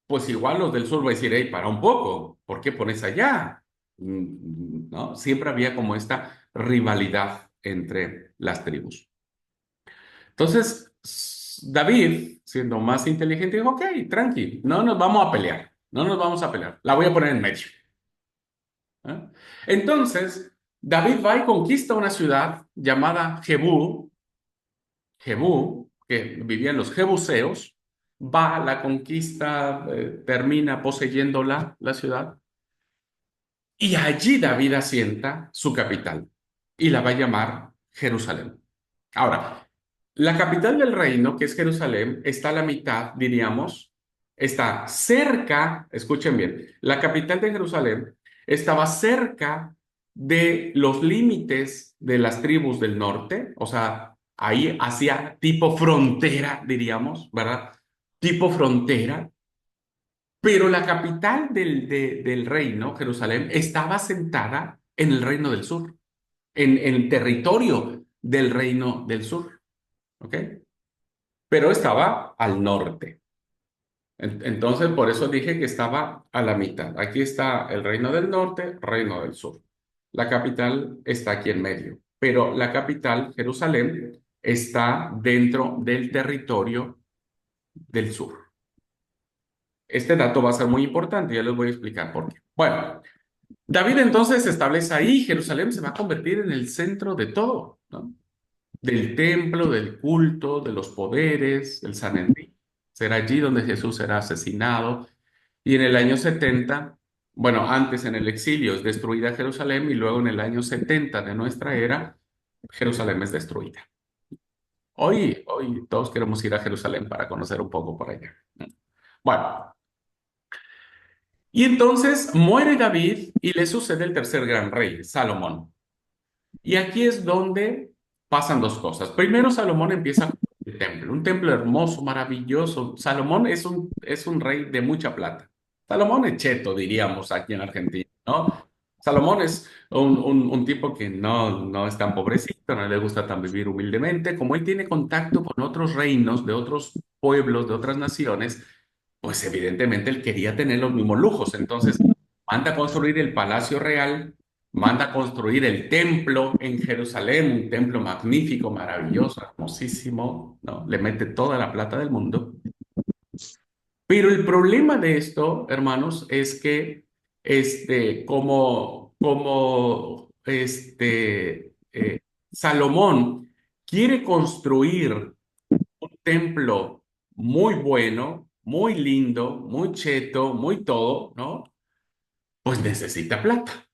pues igual los del sur van a decir, hey, para un poco, ¿por qué pones allá? ¿No? Siempre había como esta rivalidad entre las tribus. Entonces, David, siendo más inteligente, dijo, ok, tranqui, no nos vamos a pelear, no nos vamos a pelear, la voy a poner en medio. ¿Eh? Entonces, David va y conquista una ciudad llamada Jebú, que vivían los jebuseos, va, la conquista, termina poseyendo la ciudad, y allí David asienta su capital, y la va a llamar Jerusalén. Ahora, la capital del reino, que es Jerusalén, está a la mitad, diríamos, está cerca, escuchen bien, la capital de Jerusalén estaba cerca de los límites de las tribus del norte, o sea, ahí hacia tipo frontera, diríamos, ¿verdad? Tipo frontera, pero la capital del reino, Jerusalén, estaba sentada en el reino del sur, en el territorio del reino del sur. ¿Ok? Pero estaba al norte. Entonces, por eso dije que estaba a la mitad. Aquí está el reino del norte, reino del sur. La capital está aquí en medio, pero la capital, Jerusalén, está dentro del territorio del sur. Este dato va a ser muy importante, ya les voy a explicar por qué. Bueno, David entonces se establece ahí, Jerusalén se va a convertir en el centro de todo, ¿no? Del templo, del culto, de los poderes, el Sanedrín. Será allí donde Jesús será asesinado. Y en el año 70, bueno, antes en el exilio es destruida Jerusalén y luego en el año 70 de nuestra era, Jerusalén es destruida. Hoy todos queremos ir a Jerusalén para conocer un poco por allá. Bueno, y entonces muere David y le sucede el tercer gran rey, Salomón. Y aquí es donde pasan dos cosas. Primero, Salomón empieza con el templo, un templo hermoso, maravilloso. Salomón es un rey de mucha plata. Salomón es cheto, diríamos aquí en Argentina, ¿no? Salomón es un tipo que no es tan pobrecito, no le gusta tan vivir humildemente. Como él tiene contacto con otros reinos, de otros pueblos, de otras naciones, pues evidentemente él quería tener los mismos lujos. Entonces, manda a construir el palacio real, manda a construir el templo en Jerusalén, un templo magnífico, maravilloso, hermosísimo, ¿no? Le mete toda la plata del mundo. Pero el problema de esto, hermanos, es que Salomón quiere construir un templo muy bueno, muy lindo, muy cheto, muy todo, ¿no? Pues necesita plata.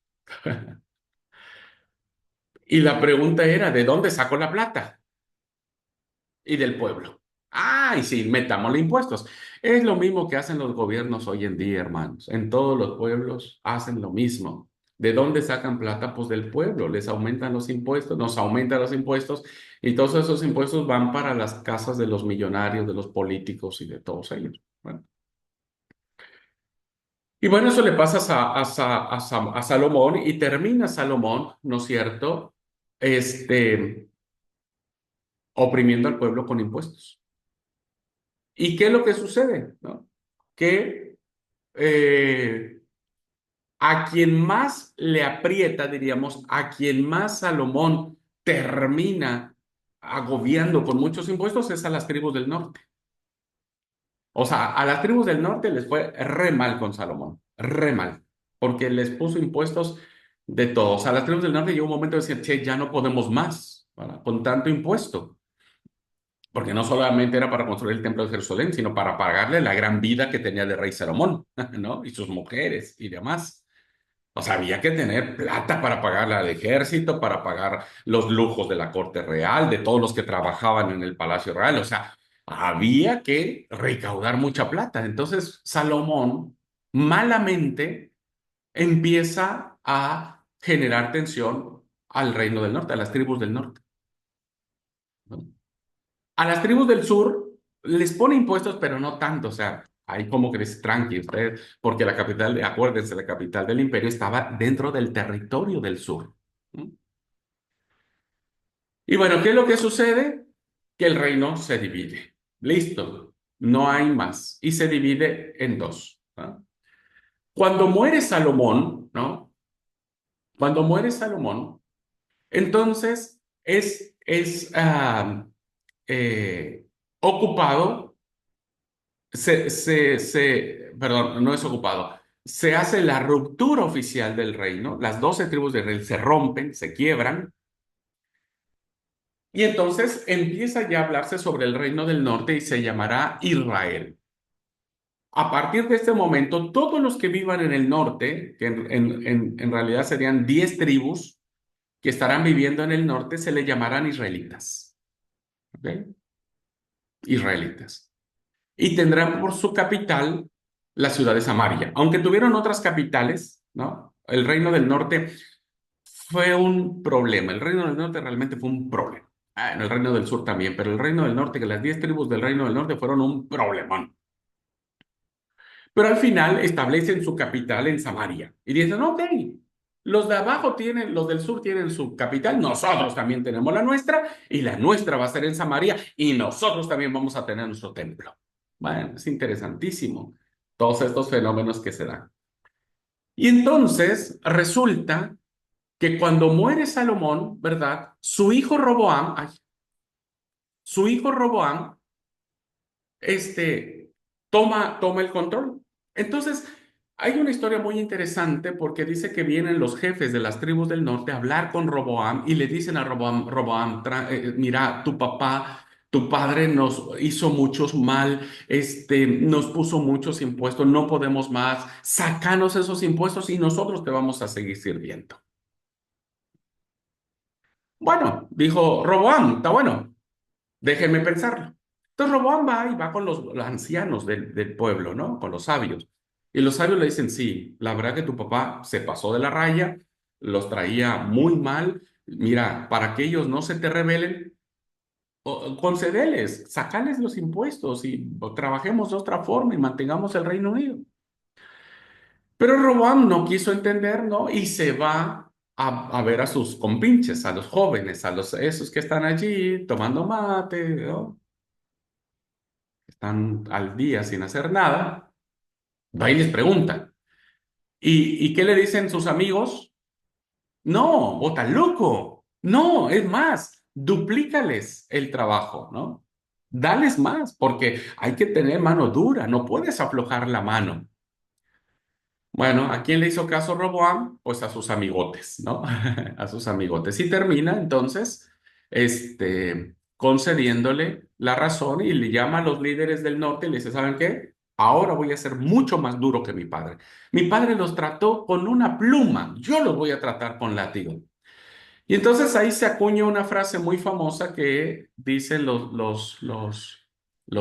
Y la pregunta era, ¿de dónde sacó la plata? Y del pueblo. Y sí, metámosle impuestos. Es lo mismo que hacen los gobiernos hoy en día, hermanos. En todos los pueblos hacen lo mismo. ¿De dónde sacan plata? Pues del pueblo. Les aumentan los impuestos, nos aumentan los impuestos y todos esos impuestos van para las casas de los millonarios, de los políticos y de todos ellos. Bueno. Y bueno, eso le pasa a Salomón y termina Salomón, ¿no es cierto? Oprimiendo al pueblo con impuestos. ¿Y qué es lo que sucede? ¿No? Que eh, a quien más le aprieta, diríamos, a quien más Salomón termina agobiando con muchos impuestos es a las tribus del norte. O sea, a las tribus del norte les fue re mal con Salomón, re mal, porque les puso impuestos de todos. A las tribus del norte llegó un momento de decir, che, ya no podemos más, ¿verdad? Con tanto impuesto. Porque no solamente era para construir el templo de Jerusalén, sino para pagarle la gran vida que tenía el rey Salomón, ¿no? Y sus mujeres y demás. O sea, había que tener plata para pagar al ejército, para pagar los lujos de la corte real, de todos los que trabajaban en el palacio real. O sea, había que recaudar mucha plata. Entonces, Salomón malamente empieza a generar tensión al reino del norte, a las tribus del norte, ¿no? A las tribus del sur les pone impuestos, pero no tanto. O sea, ahí como que dice, tranqui, usted, porque la capital, acuérdense, la capital del imperio estaba dentro del territorio del sur. ¿Mm? Y bueno, ¿qué es lo que sucede? Que el reino se divide. Listo, no hay más. Y se divide en dos. ¿No? Cuando muere Salomón, ¿no? Cuando muere Salomón, entonces es ocupado, perdón, no es ocupado, se hace la ruptura oficial del reino, las 12 tribus de Israel se rompen, se quiebran, y entonces empieza ya a hablarse sobre el reino del norte y se llamará Israel. A partir de este momento, todos los que vivan en el norte, que en realidad serían 10 tribus que estarán viviendo en el norte, se le llamarán israelitas. ¿Ok? Israelitas. Y tendrán por su capital la ciudad de Samaria. Aunque tuvieron otras capitales, ¿no? El reino del norte fue un problema. El reino del norte realmente fue un problema. Ah, en el reino del sur también, pero el reino del norte, que las 10 tribus del reino del norte fueron un problemón. Pero al final establecen su capital en Samaria y dicen, ok, los de abajo tienen, los del sur tienen su capital, nosotros también tenemos la nuestra y la nuestra va a ser en Samaria y nosotros también vamos a tener nuestro templo. Bueno, es interesantísimo todos estos fenómenos que se dan. Y entonces resulta que cuando muere Salomón, ¿verdad? Su hijo Roboam toma el control. Entonces, hay una historia muy interesante porque dice que vienen los jefes de las tribus del norte a hablar con Roboam y le dicen a Roboam, mira, tu padre nos hizo muchos mal, nos puso muchos impuestos, no podemos más, sácanos esos impuestos y nosotros te vamos a seguir sirviendo. Bueno, dijo Roboam, está bueno, déjenme pensarlo. Entonces Roboam va y va con los ancianos del pueblo, ¿no? Con los sabios. Y los sabios le dicen, sí, la verdad que tu papá se pasó de la raya, los traía muy mal. Mira, para que ellos no se te rebelen, concédeles, sacales los impuestos y trabajemos de otra forma y mantengamos el Reino Unido. Pero Roboam no quiso entender, ¿no? Y se va a ver a sus compinches, a los jóvenes, esos que están allí tomando mate, ¿no? Están al día sin hacer nada, va y les pregunta. ¿Y qué le dicen sus amigos? No, bota loco. No, es más, duplícales el trabajo, ¿no? Dales más, porque hay que tener mano dura, no puedes aflojar la mano. Bueno, ¿a quién le hizo caso Roboam? Pues a sus amigotes, ¿no? A sus amigotes. Y termina entonces, concediéndole la razón y le llama a los líderes del norte y le dice, ¿saben qué? Ahora voy a ser mucho más duro que mi padre. Mi padre los trató con una pluma, yo los voy a tratar con látigo. Y entonces ahí se acuña una frase muy famosa que dicen los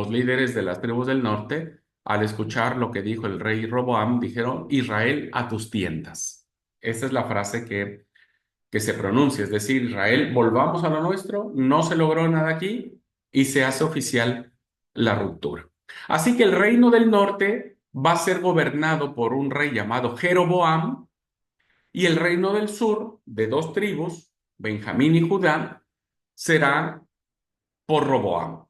líderes de las tribus del norte al escuchar lo que dijo el rey Roboam, dijeron, Israel a tus tiendas. Esa es la frase que se pronuncia, es decir, Israel, volvamos a lo nuestro, no se logró nada aquí y se hace oficial la ruptura. Así que el reino del norte va a ser gobernado por un rey llamado Jeroboam, y el reino del sur, de dos tribus, Benjamín y Judá, será por Roboam.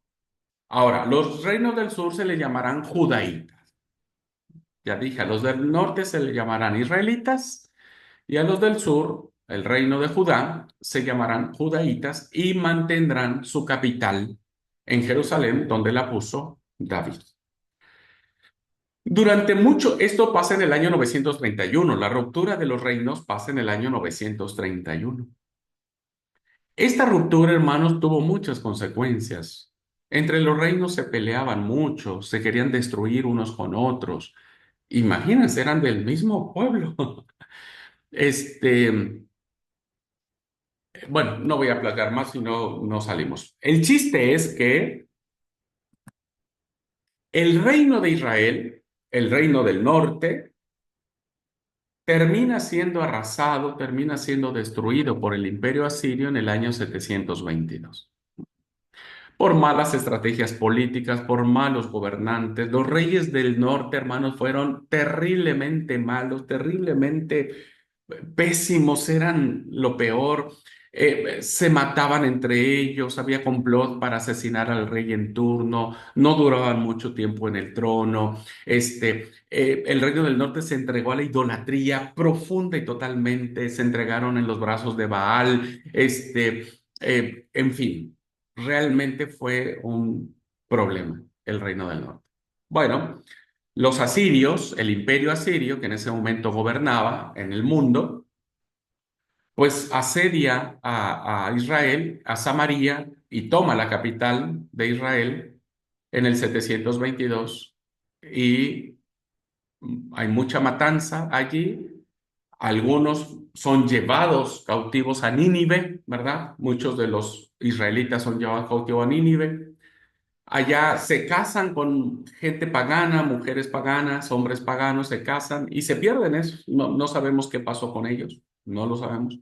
Ahora, los reinos del sur se le llamarán judaítas. Ya dije, a los del norte se le llamarán israelitas y a los del sur, el reino de Judá, se llamarán judaítas y mantendrán su capital en Jerusalén, donde la puso David. Esto pasa en el año 931, la ruptura de los reinos pasa en el año 931. Esta ruptura, hermanos, tuvo muchas consecuencias. Entre los reinos se peleaban mucho, se querían destruir unos con otros. Imagínense, eran del mismo pueblo. Este, bueno, no voy a platicar más si no salimos. El chiste es que el reino de Israel, el reino del norte, termina siendo arrasado, termina siendo destruido por el imperio asirio en el año 722. por malas estrategias políticas, por malos gobernantes. Los reyes del norte, hermanos, fueron terriblemente malos, terriblemente pésimos, eran lo peor. Se mataban entre ellos, había complot para asesinar al rey en turno, no duraban mucho tiempo en el trono. El reino del norte se entregó a la idolatría profunda y totalmente, se entregaron en los brazos de Baal. En fin, realmente fue un problema el reino del norte. Bueno, los asirios, el imperio asirio, que en ese momento gobernaba en el mundo, pues asedia a Israel, a Samaria, y toma la capital de Israel en el 722, y hay mucha matanza allí. Algunos son llevados cautivos a Nínive, ¿verdad? Muchos de los israelitas son llevados cautivos a Nínive. Allá se casan con gente pagana, mujeres paganas, hombres paganos, se casan y se pierden eso. No, no sabemos qué pasó con ellos, no lo sabemos.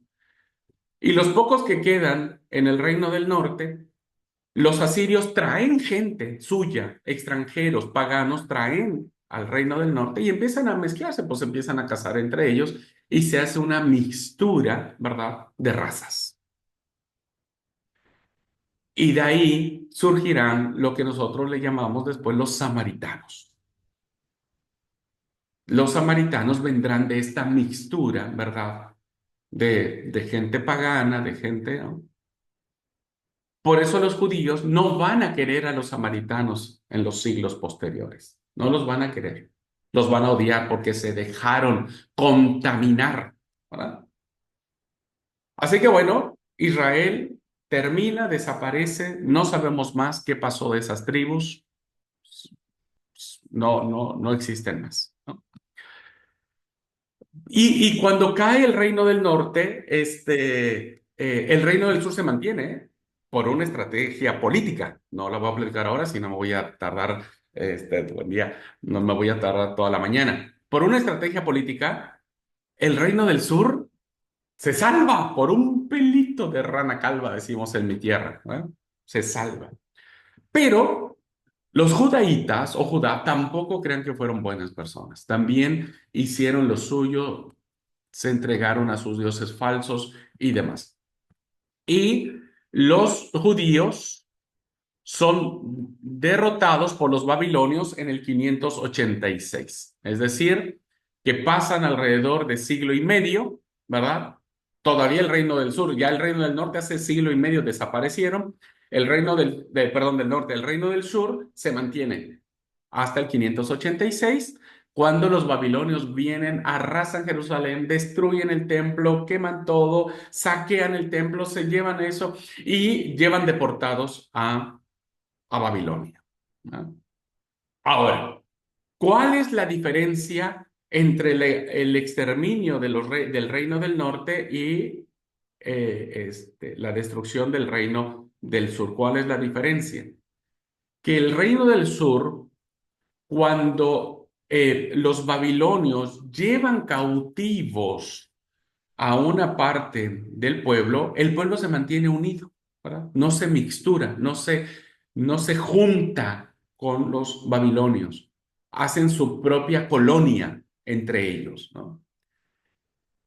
Y los pocos que quedan en el reino del norte, los asirios traen gente suya, extranjeros, paganos, traen al reino del norte y empiezan a mezclarse, pues empiezan a casar entre ellos y se hace una mixtura, ¿verdad?, de razas. Y de ahí surgirán lo que nosotros le llamamos después los samaritanos. Los samaritanos vendrán de esta mixtura, ¿verdad?, de gente pagana, de gente, ¿no? Por eso los judíos no van a querer a los samaritanos en los siglos posteriores. No los van a querer. Los van a odiar porque se dejaron contaminar, ¿verdad? Así que bueno, Israel termina, desaparece, no sabemos más qué pasó de esas tribus, no existen más, ¿no? Y cuando cae el reino del norte, el reino del sur se mantiene, ¿eh? Por una estrategia política. No la voy a platicar ahora, si no me voy a tardar, buen día, no me voy a tardar toda la mañana. Por una estrategia política, el reino del sur se salva por un pelito de rana calva, decimos en mi tierra, ¿no? Se salva. Pero los judaítas o Judá tampoco crean que fueron buenas personas. También hicieron lo suyo, se entregaron a sus dioses falsos y demás. Y los judíos son derrotados por los babilonios en el 586. Es decir, que pasan alrededor de siglo y medio, ¿verdad? Todavía el reino del sur, ya el reino del norte hace siglo y medio desaparecieron. El reino perdón, del norte, el reino del sur se mantiene hasta el 586, cuando los babilonios vienen, arrasan Jerusalén, destruyen el templo, queman todo, saquean el templo, se llevan eso y llevan deportados a Babilonia, ¿no? Ahora, ¿cuál es la diferencia entre el exterminio de del reino del norte y la destrucción del reino del sur? ¿Cuál es la diferencia? Que el reino del sur, cuando los babilonios llevan cautivos a una parte del pueblo, el pueblo se mantiene unido, ¿verdad? No se mixtura, no se junta con los babilonios. Hacen su propia colonia entre ellos, ¿no?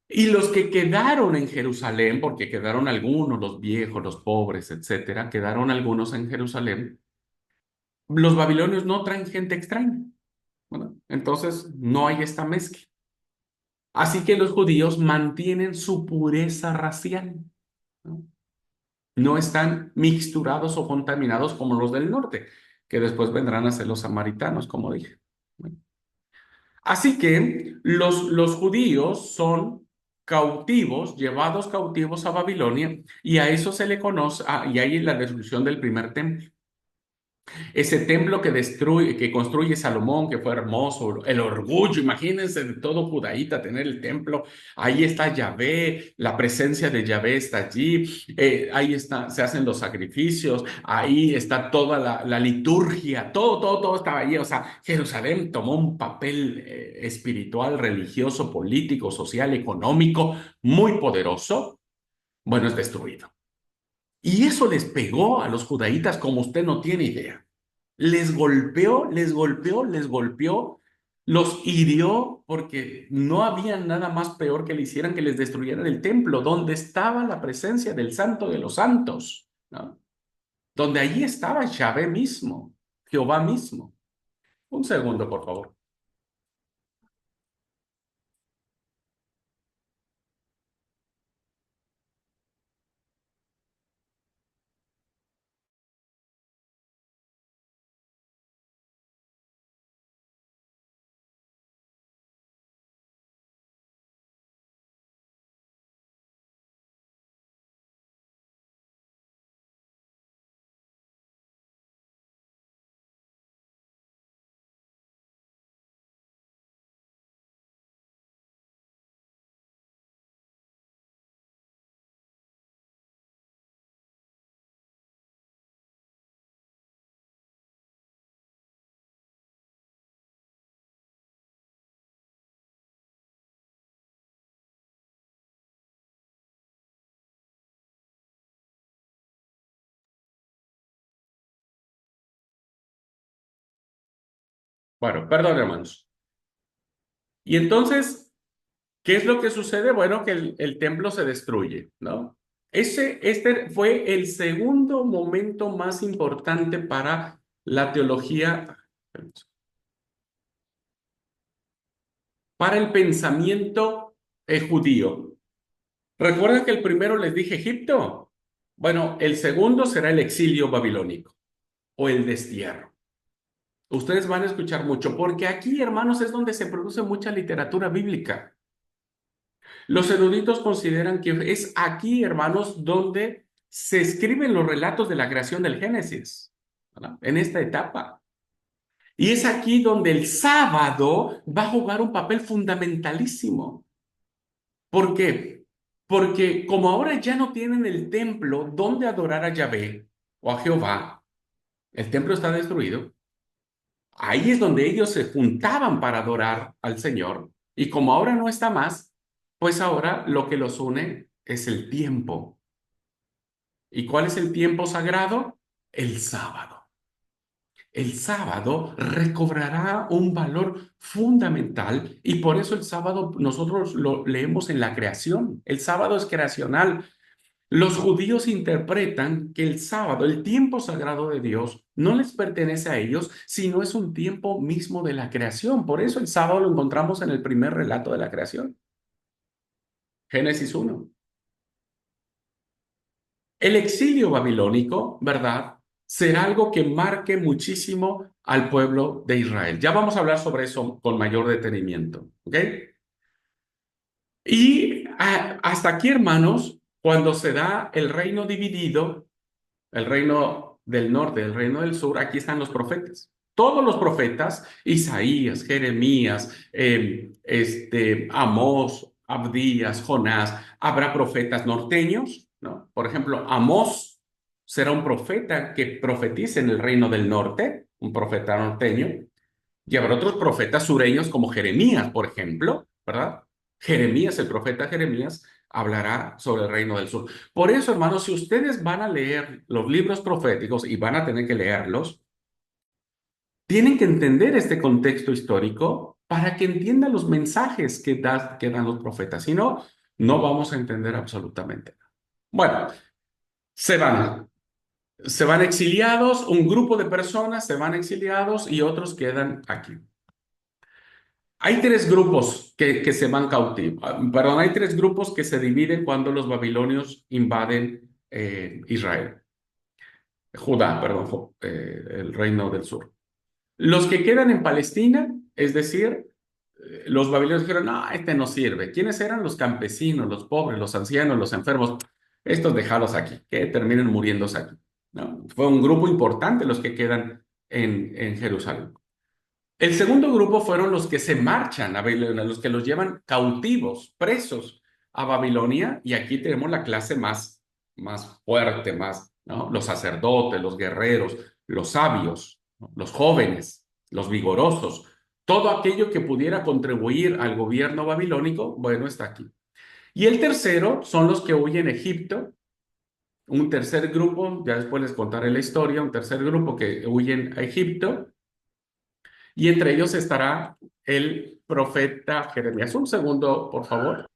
Y los que quedaron en Jerusalén, porque quedaron algunos, los viejos, los pobres, etcétera, quedaron algunos en Jerusalén, los babilonios no traen gente extraña, ¿verdad? Entonces no hay esta mezcla. Así que los judíos mantienen su pureza racial, ¿no? No están mixturados o contaminados como los del norte, que después vendrán a ser los samaritanos, como dije. Bueno, así que los judíos son cautivos, llevados cautivos a Babilonia, y a eso se le conoce, y ahí es la destrucción del primer templo. Ese templo que construye Salomón, que fue hermoso, el orgullo, imagínense de todo judaíta tener el templo, ahí está Yahvé, la presencia de Yahvé está allí, ahí está, se hacen los sacrificios, ahí está toda la liturgia, todo estaba allí. O sea, Jerusalén tomó un papel espiritual, religioso, político, social, económico, muy poderoso. Bueno, es destruido. Y eso les pegó a los judaítas como usted no tiene idea. Les golpeó, les golpeó, les golpeó, los hirió porque no había nada más peor que le hicieran que les destruyeran el templo, donde estaba la presencia del Santo de los Santos, ¿no? Donde allí estaba Yahvé mismo, Jehová mismo. Un segundo, por favor. Bueno, perdón, hermanos. Y entonces, ¿qué es lo que sucede? Bueno, que el templo se destruye, ¿no? Este fue el segundo momento más importante para la teología, para el pensamiento judío. ¿Recuerdan que el primero les dije Egipto? Bueno, el segundo será el exilio babilónico o el destierro. Ustedes van a escuchar mucho, porque aquí, hermanos, es donde se produce mucha literatura bíblica. Los eruditos consideran que es aquí, hermanos, donde se escriben los relatos de la creación del Génesis, ¿verdad? En esta etapa. Y es aquí donde el sábado va a jugar un papel fundamentalísimo. ¿Por qué? Porque como ahora ya no tienen el templo donde adorar a Yahvé o a Jehová, el templo está destruido, ahí es donde ellos se juntaban para adorar al Señor. Y como ahora no está más, pues ahora lo que los une es el tiempo. ¿Y cuál es el tiempo sagrado? El sábado. El sábado recobrará un valor fundamental y por eso el sábado nosotros lo leemos en la creación. El sábado es creacional. Los judíos interpretan que el sábado, el tiempo sagrado de Dios, no les pertenece a ellos, sino es un tiempo mismo de la creación. Por eso el sábado lo encontramos en el primer relato de la creación, Génesis 1. El exilio babilónico, ¿verdad? Será algo que marque muchísimo al pueblo de Israel. Ya vamos a hablar sobre eso con mayor detenimiento, ¿ok? Y hasta aquí, hermanos, cuando se da el reino dividido, el reino del norte, el reino del sur, aquí están los profetas. Todos los profetas, Isaías, Jeremías, Amós, Abdías, Jonás, habrá profetas norteños, ¿no? Por ejemplo, Amós será un profeta que profetice en el reino del norte, un profeta norteño, y habrá otros profetas sureños como Jeremías, por ejemplo, ¿verdad? Jeremías, el profeta Jeremías, hablará sobre el reino del sur. Por eso, hermanos, si ustedes van a leer los libros proféticos y van a tener que leerlos, tienen que entender este contexto histórico para que entiendan los mensajes que dan los profetas. Si no, no vamos a entender absolutamente nada. Bueno, se van. Se van exiliados, un grupo de personas se van exiliados y otros quedan aquí. Hay tres grupos que se van cautivos, perdón, hay tres grupos que se dividen cuando los babilonios invaden Israel, Judá, perdón, el reino del sur. Los que quedan en Palestina, es decir, los babilonios dijeron, no, este no sirve. ¿Quiénes eran? Los campesinos, los pobres, los ancianos, los enfermos. Estos dejalos aquí, que terminen muriéndose aquí, ¿no? Fue un grupo importante los que quedan en Jerusalén. El segundo grupo fueron los que se marchan a Babilonia, los que los llevan cautivos, presos a Babilonia, y aquí tenemos la clase más fuerte, ¿no? Los sacerdotes, los guerreros, los sabios, ¿no? Los jóvenes, los vigorosos, todo aquello que pudiera contribuir al gobierno babilónico, bueno, está aquí. Y el tercero son los que huyen a Egipto Un tercer grupo, ya después les contaré la historia, un tercer grupo que huyen a Egipto, y entre ellos estará el profeta Jeremías. Un segundo, por favor.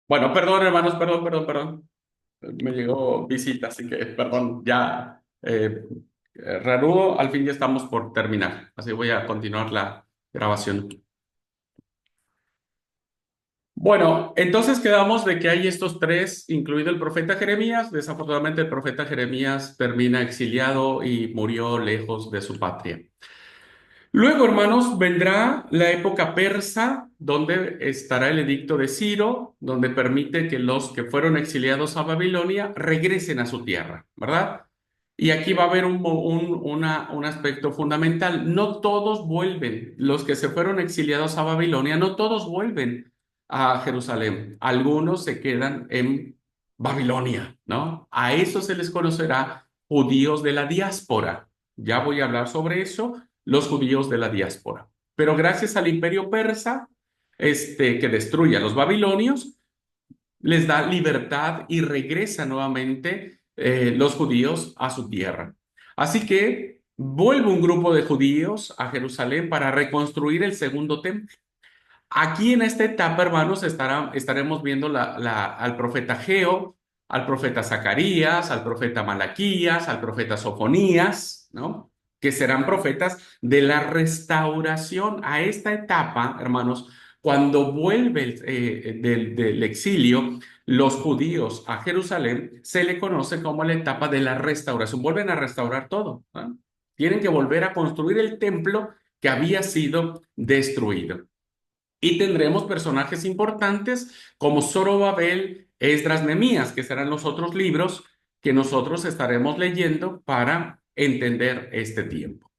Bueno, perdón, hermanos, perdón. Me llegó visita, así que perdón, ya. Rarudo, al fin ya estamos por terminar, así voy a continuar la grabación. Bueno, entonces quedamos de que hay estos tres, incluido el profeta Jeremías. Desafortunadamente, el profeta Jeremías termina exiliado y murió lejos de su patria. Luego, hermanos, vendrá la época persa, donde estará el edicto de Ciro, donde permite que los que fueron exiliados a Babilonia regresen a su tierra, ¿verdad? Y aquí va a haber un aspecto fundamental. No todos vuelven. Los que se fueron exiliados a Babilonia, no todos vuelven a Jerusalén. Algunos se quedan en Babilonia, ¿no? A eso se les conocerá judíos de la diáspora. Ya voy a hablar sobre eso, los judíos de la diáspora. Pero gracias al imperio persa, que destruye a los babilonios, les da libertad y regresa nuevamente los judíos a su tierra. Así que vuelve un grupo de judíos a Jerusalén para reconstruir el segundo templo. Aquí en esta etapa, hermanos, estaremos viendo al profeta Geo, al profeta Zacarías, al profeta Malaquías, al profeta Sofonías, ¿no? Que serán profetas de la restauración. A esta etapa, hermanos, cuando vuelve del exilio los judíos a Jerusalén, se le conoce como la etapa de la restauración. Vuelven a restaurar todo, ¿no? Tienen que volver a construir el templo que había sido destruido. Y tendremos personajes importantes como Zorobabel, Esdras, Nehemías, que serán los otros libros que nosotros estaremos leyendo para entender este tiempo.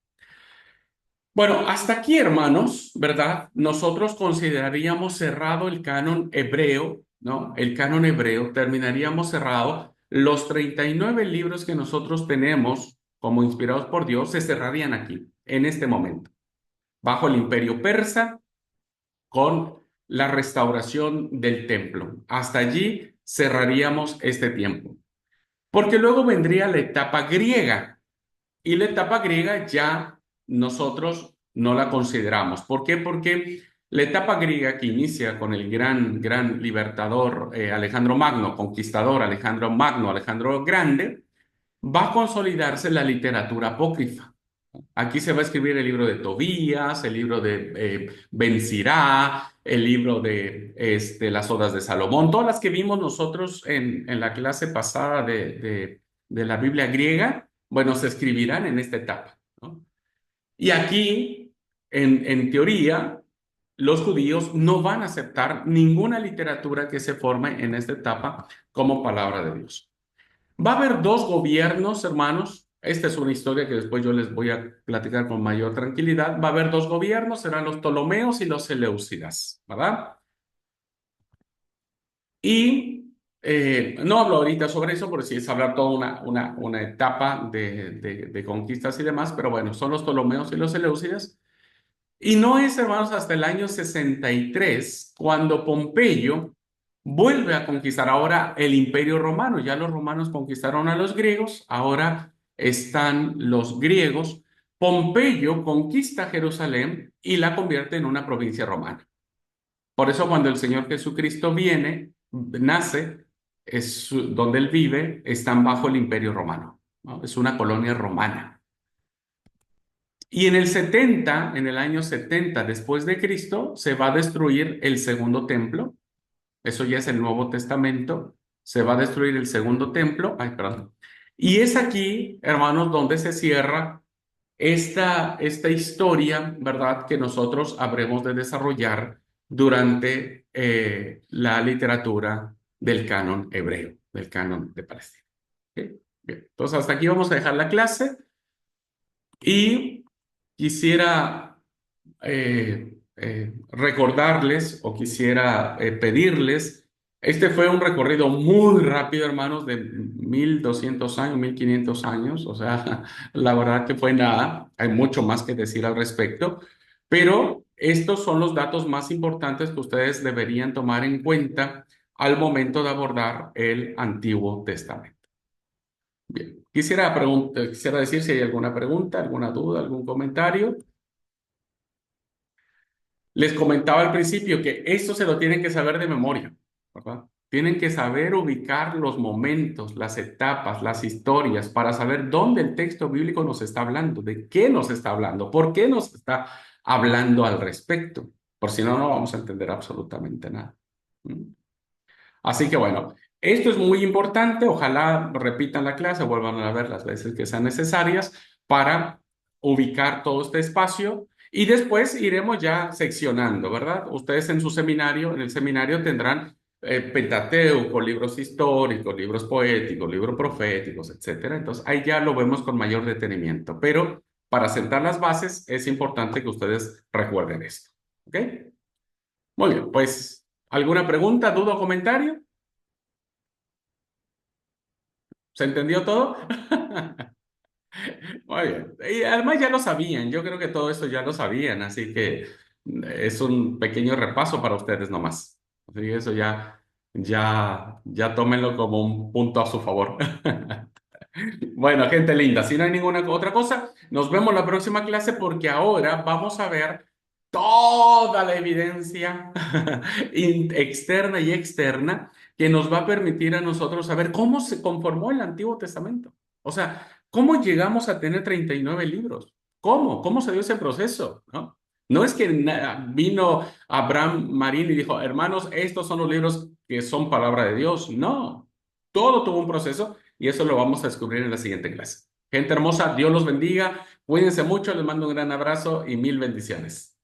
Bueno, hasta aquí, hermanos, ¿verdad? Nosotros consideraríamos cerrado el canon hebreo, ¿no? El canon hebreo, terminaríamos cerrado. Los 39 libros que nosotros tenemos como inspirados por Dios se cerrarían aquí, en este momento, bajo el imperio persa con la restauración del templo. Hasta allí cerraríamos este tiempo. Porque luego vendría la etapa griega y la etapa griega ya nosotros no la consideramos. ¿Por qué? Porque la etapa griega que inicia con el gran libertador Alejandro Magno, conquistador Alejandro Magno, Alejandro Grande, va a consolidarse la literatura apócrifa. Aquí se va a escribir el libro de Tobías, el libro de Ben Sirá, el libro de las Odas de Salomón, todas las que vimos nosotros en la clase pasada de la Biblia griega, bueno, se escribirán en esta etapa, ¿no? Y aquí, en teoría, los judíos no van a aceptar ninguna literatura que se forme en esta etapa como palabra de Dios. Va a haber dos gobiernos, hermanos. Esta es una historia que después yo les voy a platicar con mayor tranquilidad. Va a haber dos gobiernos, serán los Ptolomeos y los Seleucidas, ¿verdad? Y no hablo ahorita sobre eso, porque sí es hablar toda una etapa de conquistas y demás, pero bueno, son los Ptolomeos y los Seleucidas. Y no es, hermanos, hasta el año 63 cuando Pompeyo vuelve a conquistar ahora el Imperio Romano. Ya los romanos conquistaron a los griegos, ahora están los griegos. Pompeyo conquista Jerusalén y la convierte en una provincia romana. Por eso cuando el Señor Jesucristo viene, nace, donde él vive, están bajo el Imperio Romano, ¿no? Es una colonia romana. Y en el 70, en el año 70 después de Cristo, se va a destruir el segundo templo. Eso ya es el Nuevo Testamento. Se va a destruir el segundo templo. Ay, perdón. Y es aquí, hermanos, donde se cierra esta historia, ¿verdad? Que nosotros habremos de desarrollar durante la literatura del canon hebreo, del canon de Palestina. ¿Ok? Bien. Entonces, hasta aquí vamos a dejar la clase y quisiera recordarles o quisiera pedirles, este fue un recorrido muy rápido, hermanos, de 1200 años, 1500 años, o sea, la verdad que fue nada, hay mucho más que decir al respecto, pero estos son los datos más importantes que ustedes deberían tomar en cuenta al momento de abordar el Antiguo Testamento. Bien, quisiera decir si hay alguna pregunta, alguna duda, algún comentario. Les comentaba al principio que esto se lo tienen que saber de memoria, ¿verdad? Tienen que saber ubicar los momentos, las etapas, las historias, para saber dónde el texto bíblico nos está hablando, de qué nos está hablando, por qué nos está hablando al respecto. Por si no, no vamos a entender absolutamente nada. ¿Mm? Así que bueno, esto es muy importante. Ojalá repitan la clase, vuelvan a ver las veces que sean necesarias para ubicar todo este espacio y después iremos ya seccionando, ¿verdad? Ustedes en su seminario, en el seminario tendrán Pentateuco, libros históricos, libros poéticos, libros proféticos, etcétera. Entonces ahí ya lo vemos con mayor detenimiento. Pero para sentar las bases es importante que ustedes recuerden esto. ¿Ok? Muy bien, pues, ¿alguna pregunta, duda o comentario? ¿Se entendió todo? Muy bien. Y además ya lo sabían, yo creo que todo esto ya lo sabían, así que es un pequeño repaso para ustedes nomás. Así que eso ya tómenlo como un punto a su favor. Bueno, gente linda, si no hay ninguna otra cosa, nos vemos la próxima clase porque ahora vamos a ver toda la evidencia externa y externa que nos va a permitir a nosotros saber cómo se conformó el Antiguo Testamento. O sea, cómo llegamos a tener 39 libros. ¿Cómo? ¿Cómo se dio ese proceso? ¿No? No es que vino Abraham Marín y dijo, hermanos, estos son los libros que son palabra de Dios. No, todo tuvo un proceso y eso lo vamos a descubrir en la siguiente clase. Gente hermosa, Dios los bendiga, cuídense mucho, les mando un gran abrazo y mil bendiciones.